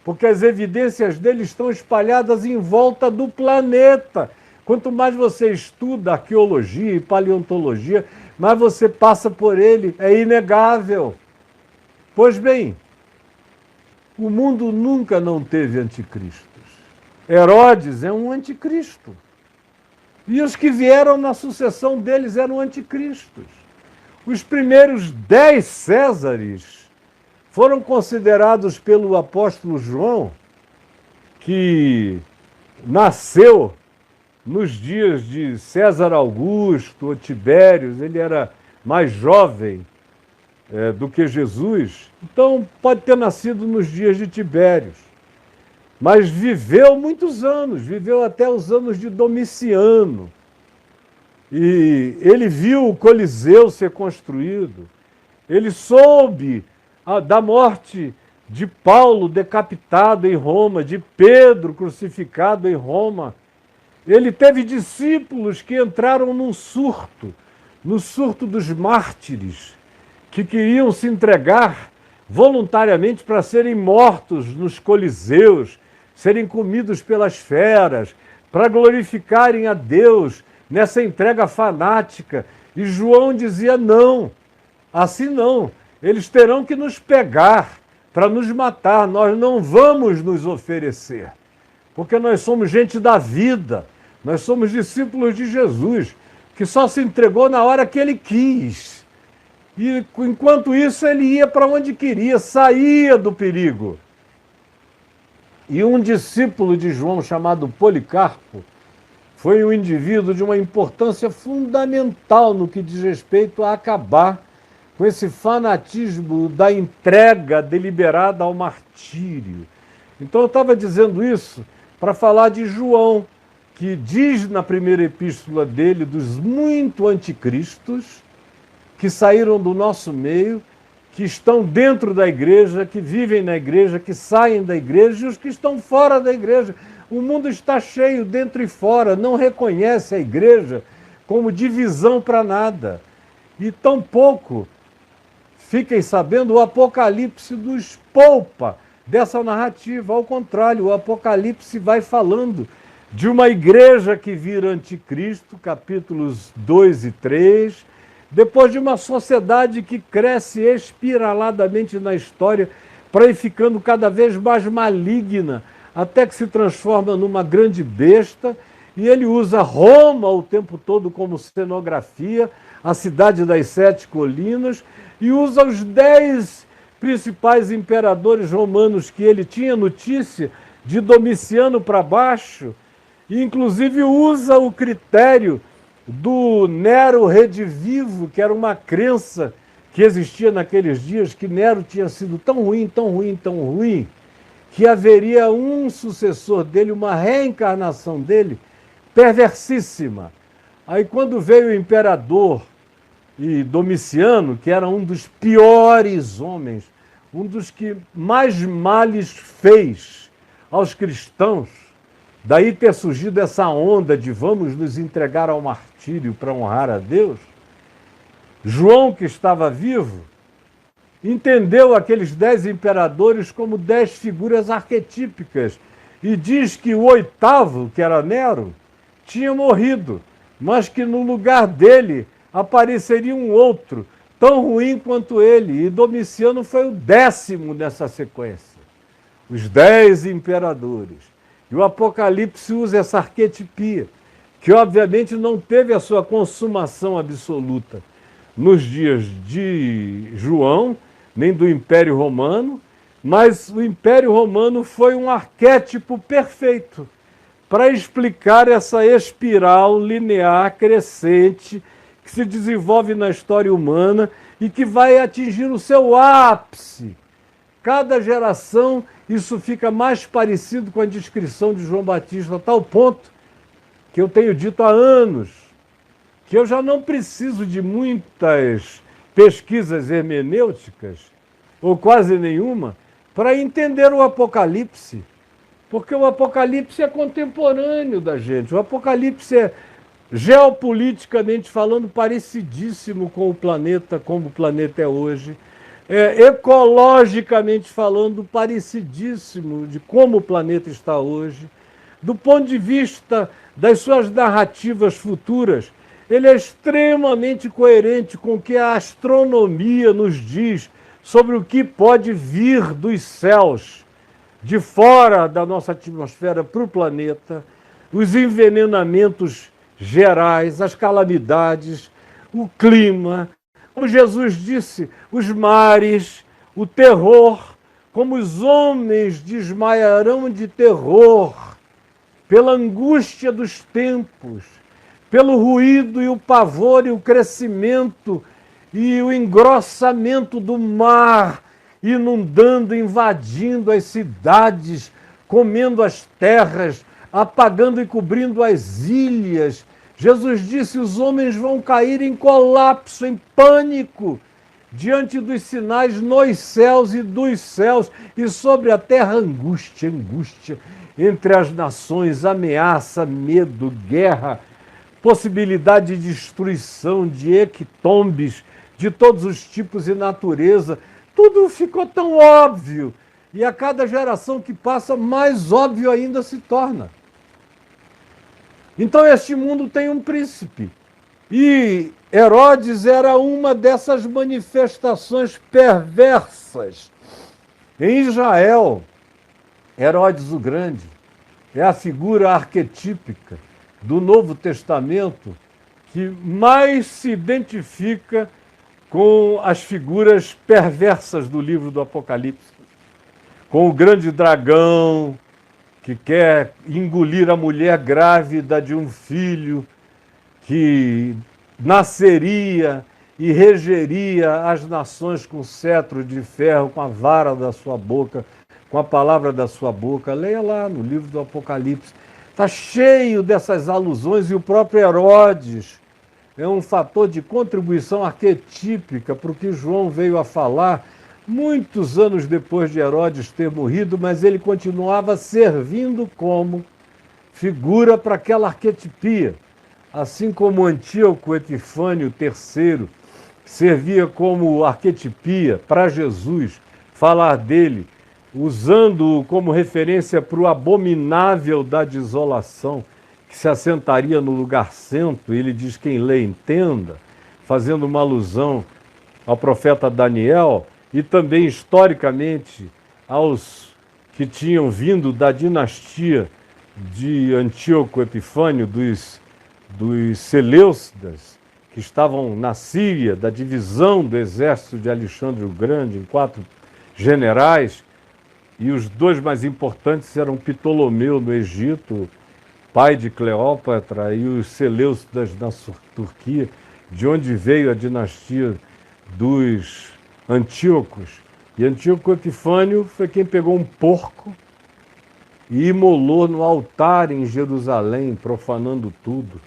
porque as evidências dele estão espalhadas em volta do planeta. Quanto mais você estuda arqueologia e paleontologia, mais você passa por ele, é inegável. Pois bem, o mundo nunca não teve anticristos. Herodes é um anticristo. E os que vieram na sucessão deles eram anticristos. Os primeiros 10 Césares foram considerados pelo apóstolo João, que nasceu nos dias de César Augusto ou Tibério, ele era mais jovem do que Jesus, então pode ter nascido nos dias de Tibério, mas viveu muitos anos, viveu até os anos de Domiciano, e ele viu o Coliseu ser construído, ele soube da morte de Paulo decapitado em Roma, de Pedro crucificado em Roma. Ele teve discípulos que entraram no surto dos mártires, que queriam se entregar voluntariamente para serem mortos nos coliseus, serem comidos pelas feras, para glorificarem a Deus nessa entrega fanática. E João dizia: não, assim não, eles terão que nos pegar para nos matar, nós não vamos nos oferecer, porque nós somos gente da vida, nós somos discípulos de Jesus, que só se entregou na hora que ele quis. E enquanto isso ele ia para onde queria, saía do perigo. E um discípulo de João chamado Policarpo foi um indivíduo de uma importância fundamental no que diz respeito a acabar com esse fanatismo da entrega deliberada ao martírio. Então eu estava dizendo isso para falar de João, que diz na primeira epístola dele dos muito anticristos que saíram do nosso meio, que estão dentro da igreja, que vivem na igreja, que saem da igreja, e os que estão fora da igreja. O mundo está cheio, dentro e fora, não reconhece a igreja como divisão para nada. E tampouco, fiquem sabendo, o Apocalipse nos poupa dessa narrativa. Ao contrário, o Apocalipse vai falando de uma igreja que vira anticristo, capítulos 2 e 3, depois de uma sociedade que cresce espiraladamente na história para ir ficando cada vez mais maligna, até que se transforma numa grande besta, e ele usa Roma o tempo todo como cenografia, a cidade das 7 colinas, e usa os 10 principais imperadores romanos que ele tinha notícia, de Domiciano para baixo, e inclusive usa o critério do Nero redivivo, que era uma crença que existia naqueles dias, que Nero tinha sido tão ruim, tão ruim, tão ruim, que haveria um sucessor dele, uma reencarnação dele, perversíssima. Aí quando veio o imperador e Domiciano, que era um dos piores homens, um dos que mais males fez aos cristãos, daí ter surgido essa onda de vamos nos entregar ao martírio para honrar a Deus, João, que estava vivo, entendeu aqueles 10 imperadores como 10 figuras arquetípicas e diz que o 8º, que era Nero, tinha morrido, mas que no lugar dele apareceria um outro, tão ruim quanto ele, e Domiciano foi o 10º nessa sequência. Os 10 imperadores. E o Apocalipse usa essa arquetipia, que obviamente não teve a sua consumação absoluta nos dias de João, nem do Império Romano, mas o Império Romano foi um arquétipo perfeito para explicar essa espiral linear crescente que se desenvolve na história humana e que vai atingir o seu ápice. Cada geração isso fica mais parecido com a descrição de João Batista, a tal ponto que eu tenho dito há anos que eu já não preciso de muitas pesquisas hermenêuticas, ou quase nenhuma, para entender o Apocalipse. Porque o Apocalipse é contemporâneo da gente. O Apocalipse é, geopoliticamente falando, parecidíssimo com o planeta, como o planeta é hoje. É, ecologicamente falando, parecidíssimo de como o planeta está hoje. Do ponto de vista das suas narrativas futuras, ele é extremamente coerente com o que a astronomia nos diz sobre o que pode vir dos céus, de fora da nossa atmosfera para o planeta, os envenenamentos gerais, as calamidades, o clima, como Jesus disse, os mares, o terror, como os homens desmaiarão de terror, pela angústia dos tempos, pelo ruído e o pavor e o crescimento e o engrossamento do mar, inundando, invadindo as cidades, comendo as terras, apagando e cobrindo as ilhas. Jesus disse: os homens vão cair em colapso, em pânico, diante dos sinais nos céus e dos céus, e sobre a terra angústia, angústia, entre as nações, ameaça, medo, guerra, possibilidade de destruição, de hequetombes, de todos os tipos e natureza. Tudo ficou tão óbvio, e a cada geração que passa, mais óbvio ainda se torna. Então este mundo tem um príncipe, e Herodes era uma dessas manifestações perversas. Em Israel, Herodes o Grande é a figura arquetípica do Novo Testamento que mais se identifica com as figuras perversas do livro do Apocalipse. Com o grande dragão que quer engolir a mulher grávida de um filho que nasceria e regeria as nações com cetro de ferro, com a vara da sua boca, com a palavra da sua boca. Leia lá no livro do Apocalipse. Está cheio dessas alusões, e o próprio Herodes é um fator de contribuição arquetípica para o que João veio a falar muitos anos depois de Herodes ter morrido, mas ele continuava servindo como figura para aquela arquetipia. Assim como Antíoco Epifânio III servia como arquetipia para Jesus, falar dele, usando-o como referência para o abominável da desolação, que se assentaria no lugar santo, ele diz: quem lê entenda, fazendo uma alusão ao profeta Daniel e também historicamente aos que tinham vindo da dinastia de Antíoco Epifânio, dos Seleucidas, que estavam na Síria, da divisão do exército de Alexandre o Grande, em 4 generais, e os 2 mais importantes eram Ptolomeu no Egito, pai de Cleópatra, e os Seleucidas na Turquia, de onde veio a dinastia dos Antíocos. E Antíoco Epifânio foi quem pegou um porco e imolou no altar em Jerusalém, profanando tudo.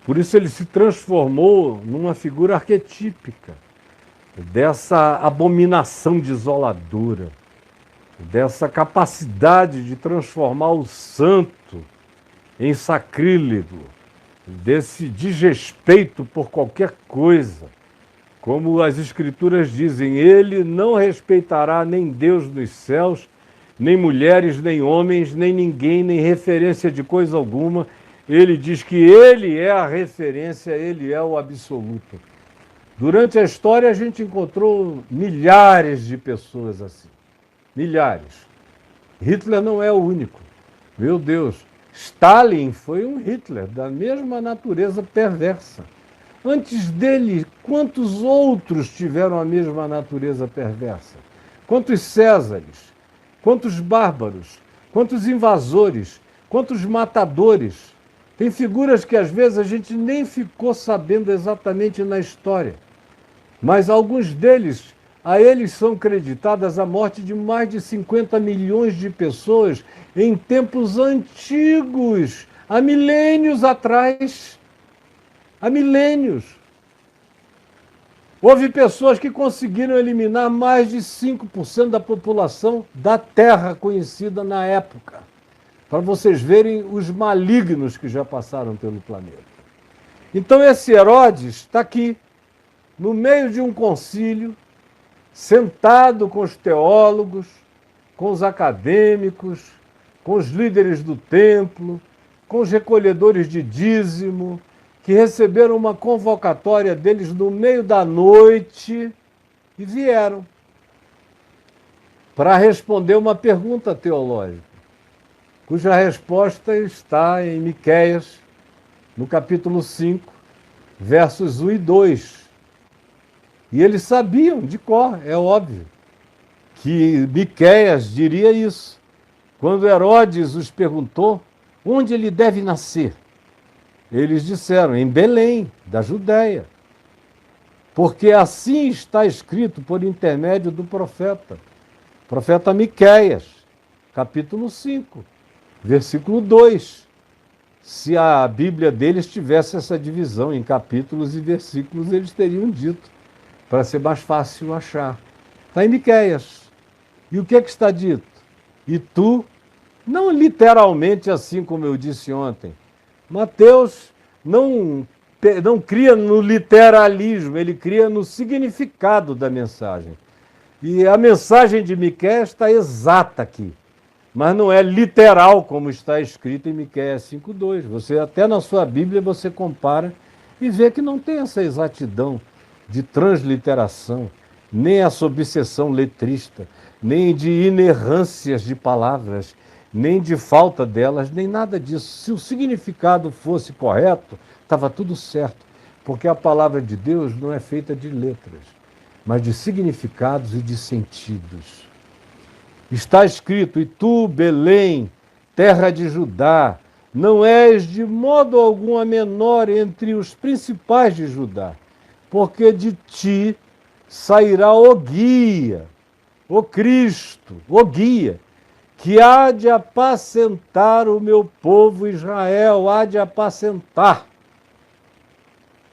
Por isso ele se transformou numa figura arquetípica dessa abominação desoladora, dessa capacidade de transformar o santo em sacrílego, desse desrespeito por qualquer coisa. Como as Escrituras dizem, ele não respeitará nem Deus nos céus, nem mulheres, nem homens, nem ninguém, nem referência de coisa alguma. Ele diz que ele é a referência, ele é o absoluto. Durante a história a gente encontrou milhares de pessoas assim. Milhares. Hitler não é o único. Meu Deus, Stalin foi um Hitler da mesma natureza perversa. Antes dele, quantos outros tiveram a mesma natureza perversa? Quantos Césares? Quantos bárbaros? Quantos invasores? Quantos matadores? Tem figuras que às vezes a gente nem ficou sabendo exatamente na história. Mas alguns deles, a eles são creditadas a morte de mais de 50 milhões de pessoas em tempos antigos, há milênios atrás. Há milênios. Houve pessoas que conseguiram eliminar mais de 5% da população da Terra conhecida na época. Para vocês verem os malignos que já passaram pelo planeta. Então esse Herodes está aqui, no meio de um concílio, sentado com os teólogos, com os acadêmicos, com os líderes do templo, com os recolhedores de dízimo, que receberam uma convocatória deles no meio da noite e vieram para responder uma pergunta teológica, cuja resposta está em Miqueias, no capítulo 5, versos 1 e 2. E eles sabiam de cor, é óbvio. que Miqueias diria isso. Quando Herodes os perguntou onde ele deve nascer, eles disseram, em Belém, da Judéia, porque assim está escrito por intermédio do profeta Miqueias, capítulo 5, versículo 2. Se a Bíblia deles tivesse essa divisão em capítulos e versículos, eles teriam dito, para ser mais fácil achar. Está em Miqueias. E o que é que está dito? E tu, não literalmente assim como eu disse ontem. Mateus não cria no literalismo, ele cria no significado da mensagem. E a mensagem de Miqueias está exata aqui, mas não é literal como está escrito em Miqueias 5:2. Você até na sua Bíblia você compara e vê que não tem essa exatidão de transliteração, nem essa obsessão letrista, nem de inerrâncias de palavras, nem de falta delas, nem nada disso. Se o significado fosse correto, estava tudo certo, porque a palavra de Deus não é feita de letras, mas de significados e de sentidos. Está escrito, e tu, Belém, terra de Judá, não és de modo algum a menor entre os principais de Judá, porque de ti sairá o guia, o Cristo, o guia, que há de apacentar o meu povo Israel, há de apacentar.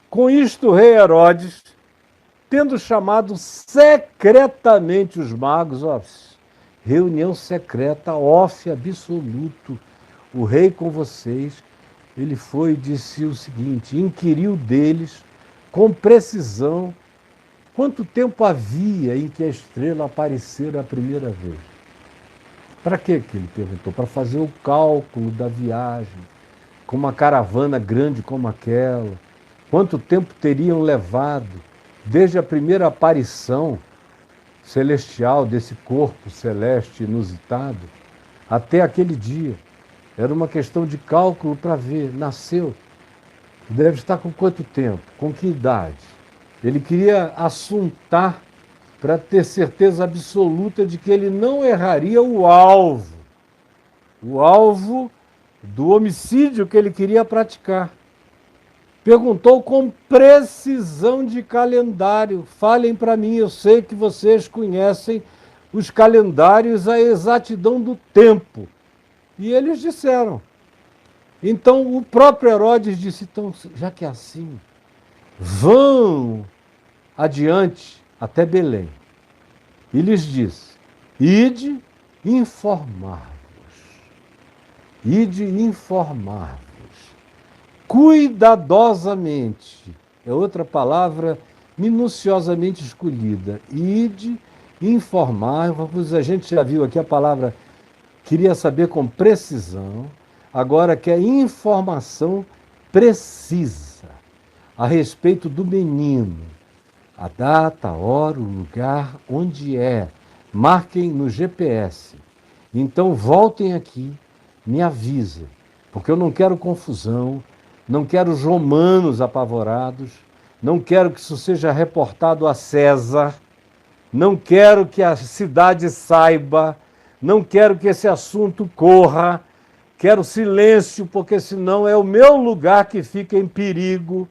Com isto, o rei Herodes, tendo chamado secretamente os magos, reunião secreta, off absoluto, o rei com vocês, ele foi e disse o seguinte, inquiriu deles com precisão quanto tempo havia em que a estrela aparecera a primeira vez. Para que ele perguntou? Para fazer o cálculo da viagem, com uma caravana grande como aquela. Quanto tempo teriam levado desde a primeira aparição celestial desse corpo celeste inusitado até aquele dia? Era uma questão de cálculo para ver. Nasceu. Deve estar com quanto tempo? Com que idade? Ele queria assuntar para ter certeza absoluta de que ele não erraria o alvo do homicídio que ele queria praticar. Perguntou com precisão de calendário. Falem para mim, eu sei que vocês conhecem os calendários, a exatidão do tempo. E eles disseram. Então o próprio Herodes disse, então, já que é assim, vão adiante até Belém. E lhes disse, ide informar-vos. Ide informar-vos. Cuidadosamente, é outra palavra minuciosamente escolhida. Ide informar-vos. A gente já viu aqui a palavra, queria saber com precisão, agora quer informação precisa a respeito do menino. A data, a hora, o lugar, onde é. Marquem no GPS. Então voltem aqui, me avisem, porque eu não quero confusão, não quero os romanos apavorados, não quero que isso seja reportado a César, não quero que a cidade saiba, não quero que esse assunto corra, quero silêncio, porque senão é o meu lugar que fica em perigo.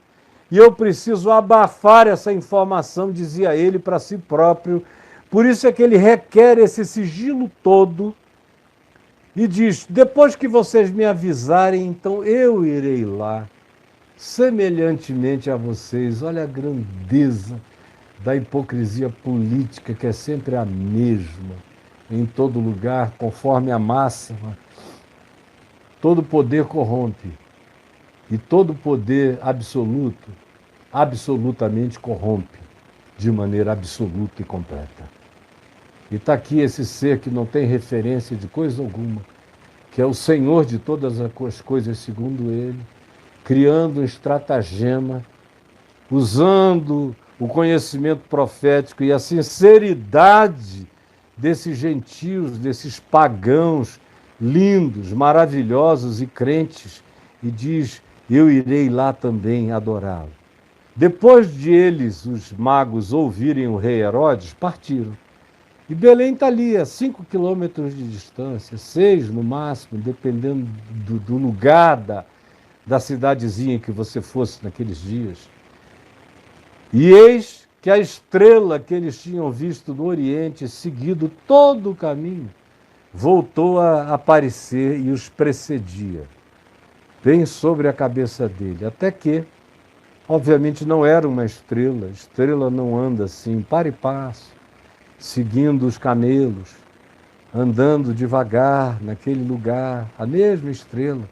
E eu preciso abafar essa informação, dizia ele para si próprio. Por isso é que ele requer esse sigilo todo e diz, depois que vocês me avisarem, então eu irei lá, semelhantemente a vocês. Olha a grandeza da hipocrisia política, que é sempre a mesma, em todo lugar, conforme a máxima. Todo poder corrompe. E todo poder absoluto, absolutamente corrompe, de maneira absoluta e completa. E está aqui esse ser que não tem referência de coisa alguma, que é o Senhor de todas as coisas, segundo ele, criando um estratagema, usando o conhecimento profético e a sinceridade desses gentios, desses pagãos lindos, maravilhosos e crentes, e diz, eu irei lá também adorá-lo. Depois de eles, os magos, ouvirem o rei Herodes, partiram. E Belém está ali, a 5 quilômetros de distância, 6 no máximo, dependendo do lugar da cidadezinha que você fosse naqueles dias. E eis que a estrela que eles tinham visto no Oriente, seguido todo o caminho, voltou a aparecer e os precedia, bem sobre a cabeça dele, até que, obviamente, não era uma estrela, estrela não anda assim, para e passo, seguindo os camelos, andando devagar naquele lugar, a mesma estrela.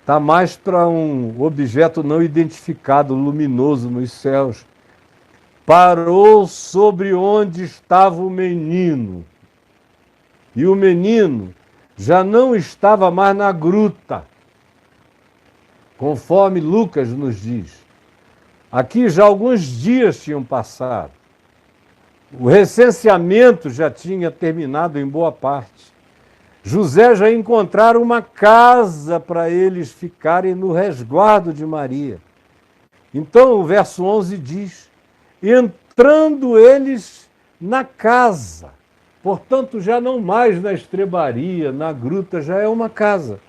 Está mais para um objeto não identificado, luminoso nos céus. Parou sobre onde estava o menino. E o menino já não estava mais na gruta, conforme Lucas nos diz. Aqui já alguns dias tinham passado. O recenseamento já tinha terminado em boa parte. José já encontraram uma casa para eles ficarem no resguardo de Maria. Então o verso 11 diz: entrando eles na casa, portanto já não mais na estrebaria, na gruta, já é uma casa.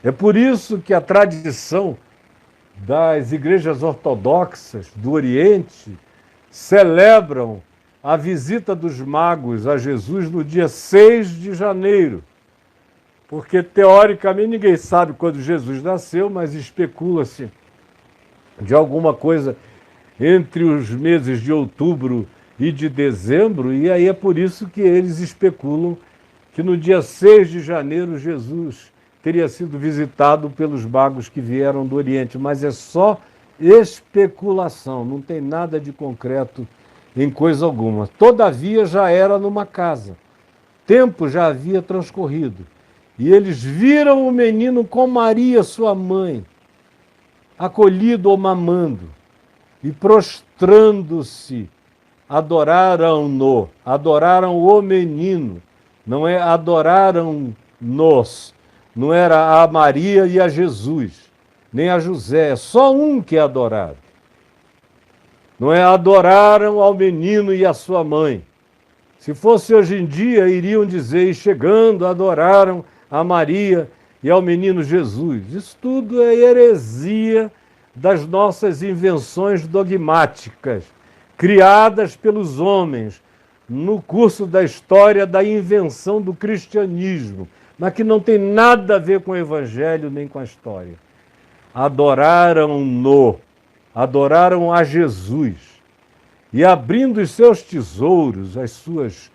É por isso que a tradição das igrejas ortodoxas do Oriente celebram a visita dos magos a Jesus no dia 6 de janeiro, porque teoricamente ninguém sabe quando Jesus nasceu, mas especula-se de alguma coisa entre os meses de outubro e de dezembro, e aí é por isso que eles especulam que no dia 6 de janeiro Jesus teria sido visitado pelos magos que vieram do Oriente, mas é só especulação, não tem nada de concreto em coisa alguma. Todavia já era numa casa, tempo já havia transcorrido, e eles viram o menino com Maria, sua mãe, acolhido ou mamando, e prostrando-se, adoraram-no, adoraram o menino, não é adoraram-nos, não era a Maria e a Jesus, nem a José, é só um que é adorado. Não é adoraram ao menino e à sua mãe. Se fosse hoje em dia, iriam dizer, e chegando, adoraram a Maria e ao menino Jesus. Isso tudo é heresia das nossas invenções dogmáticas, criadas pelos homens no curso da história da invenção do cristianismo, mas que não tem nada a ver com o evangelho nem com a história. Adoraram-no, adoraram a Jesus, e abrindo os seus tesouros, as suas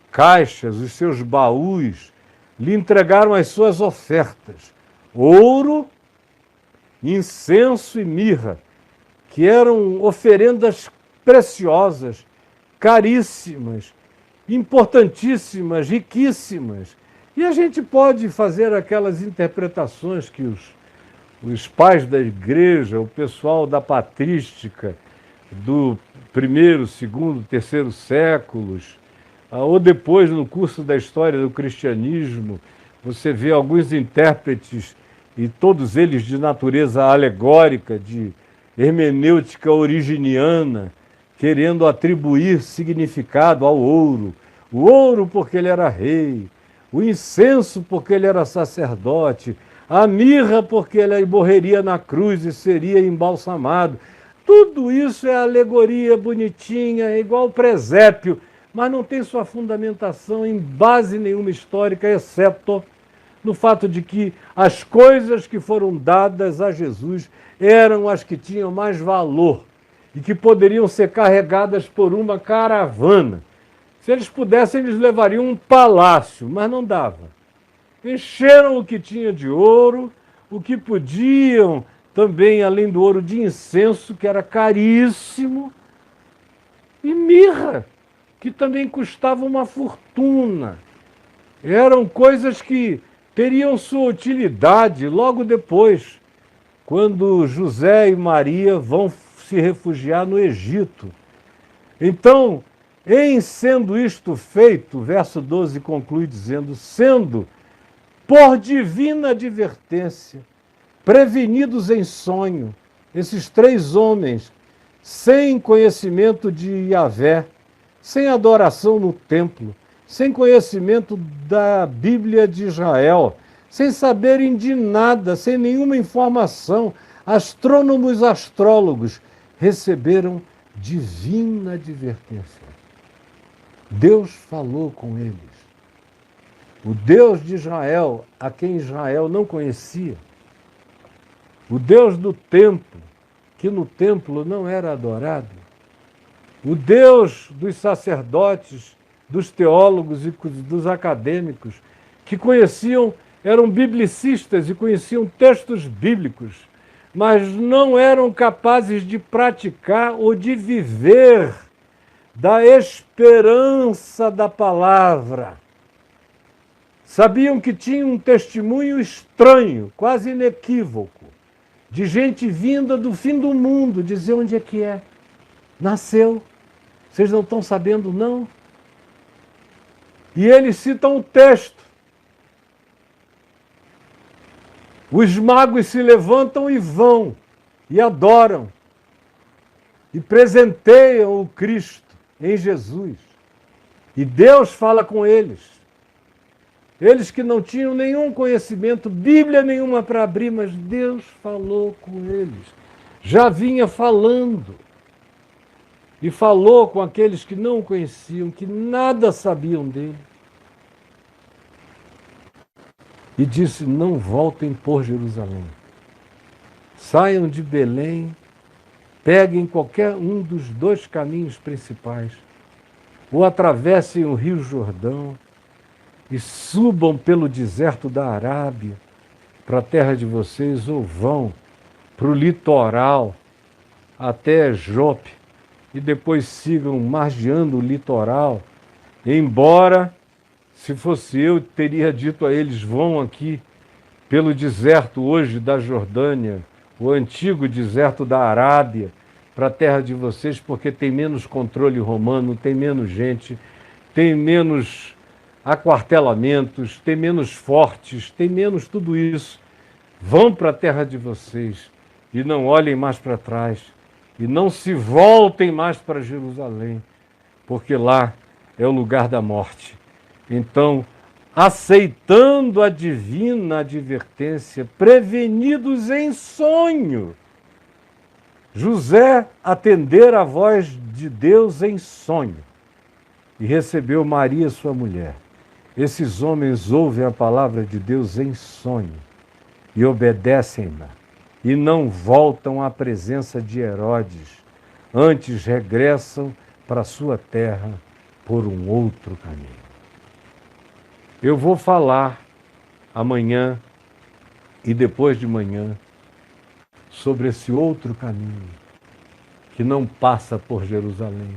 caixas, os seus baús, lhe entregaram as suas ofertas, ouro, incenso e mirra, que eram oferendas preciosas, caríssimas, importantíssimas, riquíssimas. E a gente pode fazer aquelas interpretações que os pais da igreja, o pessoal da patrística do primeiro, segundo, terceiro séculos, ou depois no curso da história do cristianismo, você vê alguns intérpretes, e todos eles de natureza alegórica, de hermenêutica originiana, querendo atribuir significado ao ouro. O ouro porque ele era rei, o incenso porque ele era sacerdote, a mirra porque ele morreria na cruz e seria embalsamado. Tudo isso é alegoria bonitinha, é igual presépio, mas não tem sua fundamentação em base nenhuma histórica, exceto no fato de que as coisas que foram dadas a Jesus eram as que tinham mais valor e que poderiam ser carregadas por uma caravana. Se eles pudessem, eles levariam um palácio, mas não dava. Encheram o que tinha de ouro, o que podiam também, além do ouro, de incenso, que era caríssimo, e mirra, que também custava uma fortuna. Eram coisas que teriam sua utilidade logo depois, quando José e Maria vão se refugiar no Egito. Então, em sendo isto feito, o verso 12 conclui dizendo, sendo por divina advertência, prevenidos em sonho, esses três homens, sem conhecimento de Yahvé, sem adoração no templo, sem conhecimento da Bíblia de Israel, sem saberem de nada, sem nenhuma informação. Astrônomos e astrólogos receberam divina advertência. Deus falou com eles. O Deus de Israel, a quem Israel não conhecia, o Deus do templo, que no templo não era adorado, o Deus dos sacerdotes, dos teólogos e dos acadêmicos, que conheciam, eram biblicistas e conheciam textos bíblicos, mas não eram capazes de praticar ou de viver da esperança da palavra. Sabiam que tinham um testemunho estranho, quase inequívoco, de gente vinda do fim do mundo, dizer onde é que é. Nasceu. Vocês não estão sabendo, não? E eles citam o texto. Os magos se levantam e vão, e adoram, e presenteiam o Cristo em Jesus. E Deus fala com eles. Eles que não tinham nenhum conhecimento, Bíblia nenhuma para abrir, mas Deus falou com eles. Já vinha falando. E falou com aqueles que não o conheciam, que nada sabiam dele. E disse: não voltem por Jerusalém. Saiam de Belém, peguem qualquer um dos 2 caminhos principais, ou atravessem o Rio Jordão e subam pelo deserto da Arábia para a terra de vocês, ou vão para o litoral até Jope e depois sigam margeando o litoral. Embora, se fosse eu, teria dito a eles: vão aqui pelo deserto hoje da Jordânia, o antigo deserto da Arábia, para a terra de vocês, porque tem menos controle romano, tem menos gente, tem menos aquartelamentos, tem menos fortes, tem menos tudo isso. Vão para a terra de vocês e não olhem mais para trás e não se voltem mais para Jerusalém, porque lá é o lugar da morte. Então, aceitando a divina advertência, prevenidos em sonho, José atendeu a voz de Deus em sonho e recebeu Maria, sua mulher. Esses homens ouvem a palavra de Deus em sonho e obedecem-na, e não voltam à presença de Herodes, antes regressam para sua terra por um outro caminho. Eu vou falar amanhã e depois de manhã sobre esse outro caminho, que não passa por Jerusalém,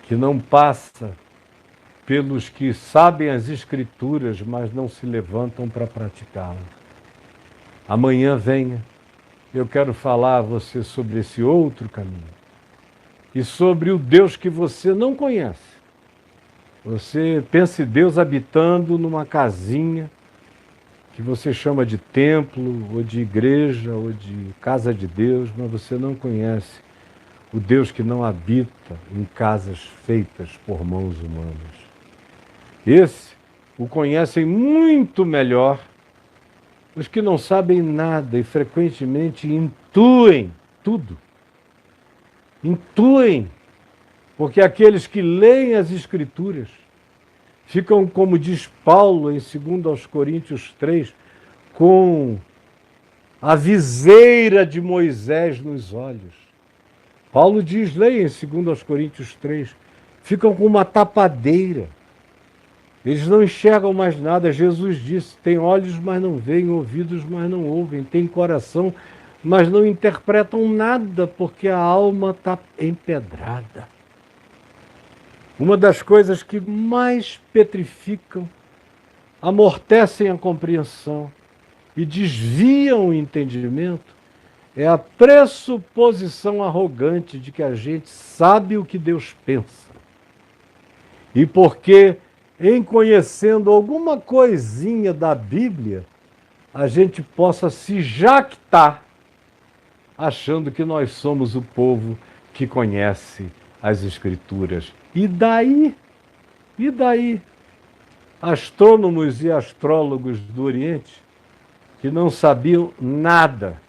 que não passa pelos que sabem as Escrituras, mas não se levantam para praticá-las. Amanhã venha, eu quero falar a você sobre esse outro caminho e sobre o Deus que você não conhece. Você pensa em Deus habitando numa casinha que você chama de templo, ou de igreja, ou de casa de Deus, mas você não conhece o Deus que não habita em casas feitas por mãos humanas. Esse o conhecem muito melhor os que não sabem nada e frequentemente intuem tudo. Intuem, porque aqueles que leem as Escrituras ficam, como diz Paulo em 2 Coríntios 3, com a viseira de Moisés nos olhos. Paulo diz, leia em 2 Coríntios 3, ficam com uma tapadeira. Eles não enxergam mais nada. Jesus disse, tem olhos, mas não veem, ouvidos, mas não ouvem, tem coração, mas não interpretam nada, porque a alma está empedrada. Uma das coisas que mais petrificam, amortecem a compreensão e desviam o entendimento é a pressuposição arrogante de que a gente sabe o que Deus pensa. E porque, em conhecendo alguma coisinha da Bíblia, a gente possa se jactar, achando que nós somos o povo que conhece as Escrituras. E daí? E daí, astrônomos e astrólogos do Oriente, que não sabiam nada,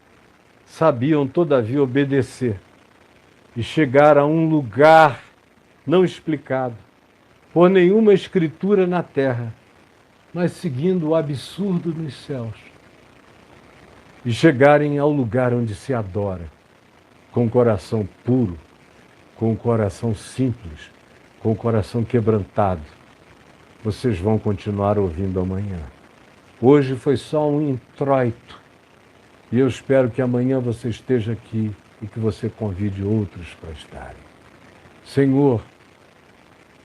sabiam, todavia, obedecer e chegar a um lugar não explicado por nenhuma escritura na terra, mas seguindo o absurdo nos céus, e chegarem ao lugar onde se adora, com o coração puro, com o coração simples, com o coração quebrantado. Vocês vão continuar ouvindo amanhã. Hoje foi só um introito, e eu espero que amanhã você esteja aqui e que você convide outros para estarem. Senhor,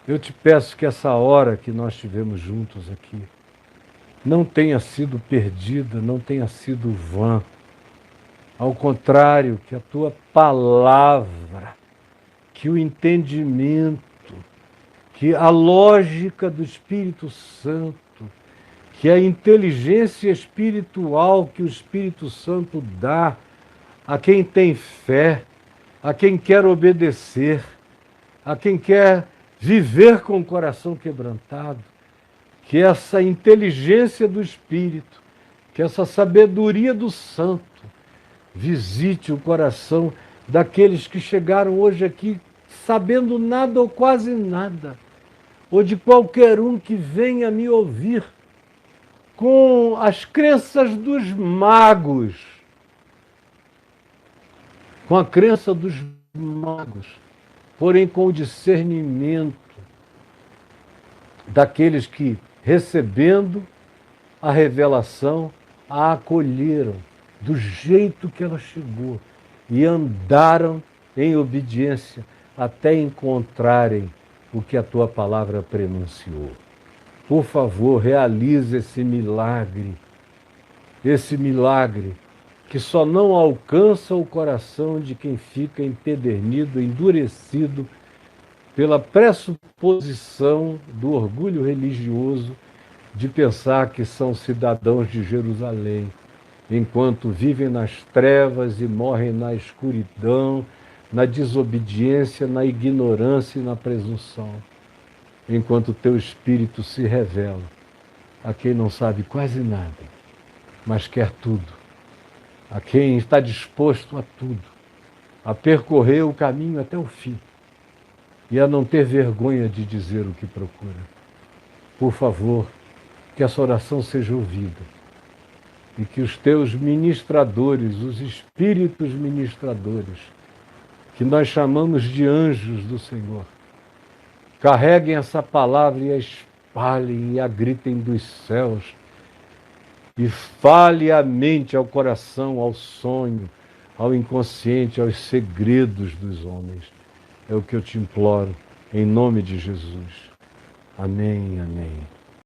eu te peço que essa hora que nós tivemos juntos aqui não tenha sido perdida, não tenha sido vã. Ao contrário, que a tua palavra, que o entendimento, que a lógica do Espírito Santo, que a inteligência espiritual que o Espírito Santo dá a quem tem fé, a quem quer obedecer, a quem quer viver com o coração quebrantado, que essa inteligência do Espírito, que essa sabedoria do Santo visite o coração daqueles que chegaram hoje aqui sabendo nada ou quase nada, ou de qualquer um que venha me ouvir com as crenças dos magos, com a crença dos magos, porém com o discernimento daqueles que, recebendo a revelação, a acolheram do jeito que ela chegou e andaram em obediência até encontrarem o que a tua palavra prenunciou. Por favor, realize esse milagre que só não alcança o coração de quem fica empedernido, endurecido pela pressuposição do orgulho religioso de pensar que são cidadãos de Jerusalém, enquanto vivem nas trevas e morrem na escuridão, na desobediência, na ignorância e na presunção, enquanto teu Espírito se revela a quem não sabe quase nada, mas quer tudo, a quem está disposto a tudo, a percorrer o caminho até o fim e a não ter vergonha de dizer o que procura. Por favor, que essa oração seja ouvida e que os teus ministradores, os espíritos ministradores, que nós chamamos de anjos do Senhor, carreguem essa palavra e a espalhem e a gritem dos céus e fale à mente, ao coração, ao sonho, ao inconsciente, aos segredos dos homens. É o que eu te imploro, em nome de Jesus. Amém, amém.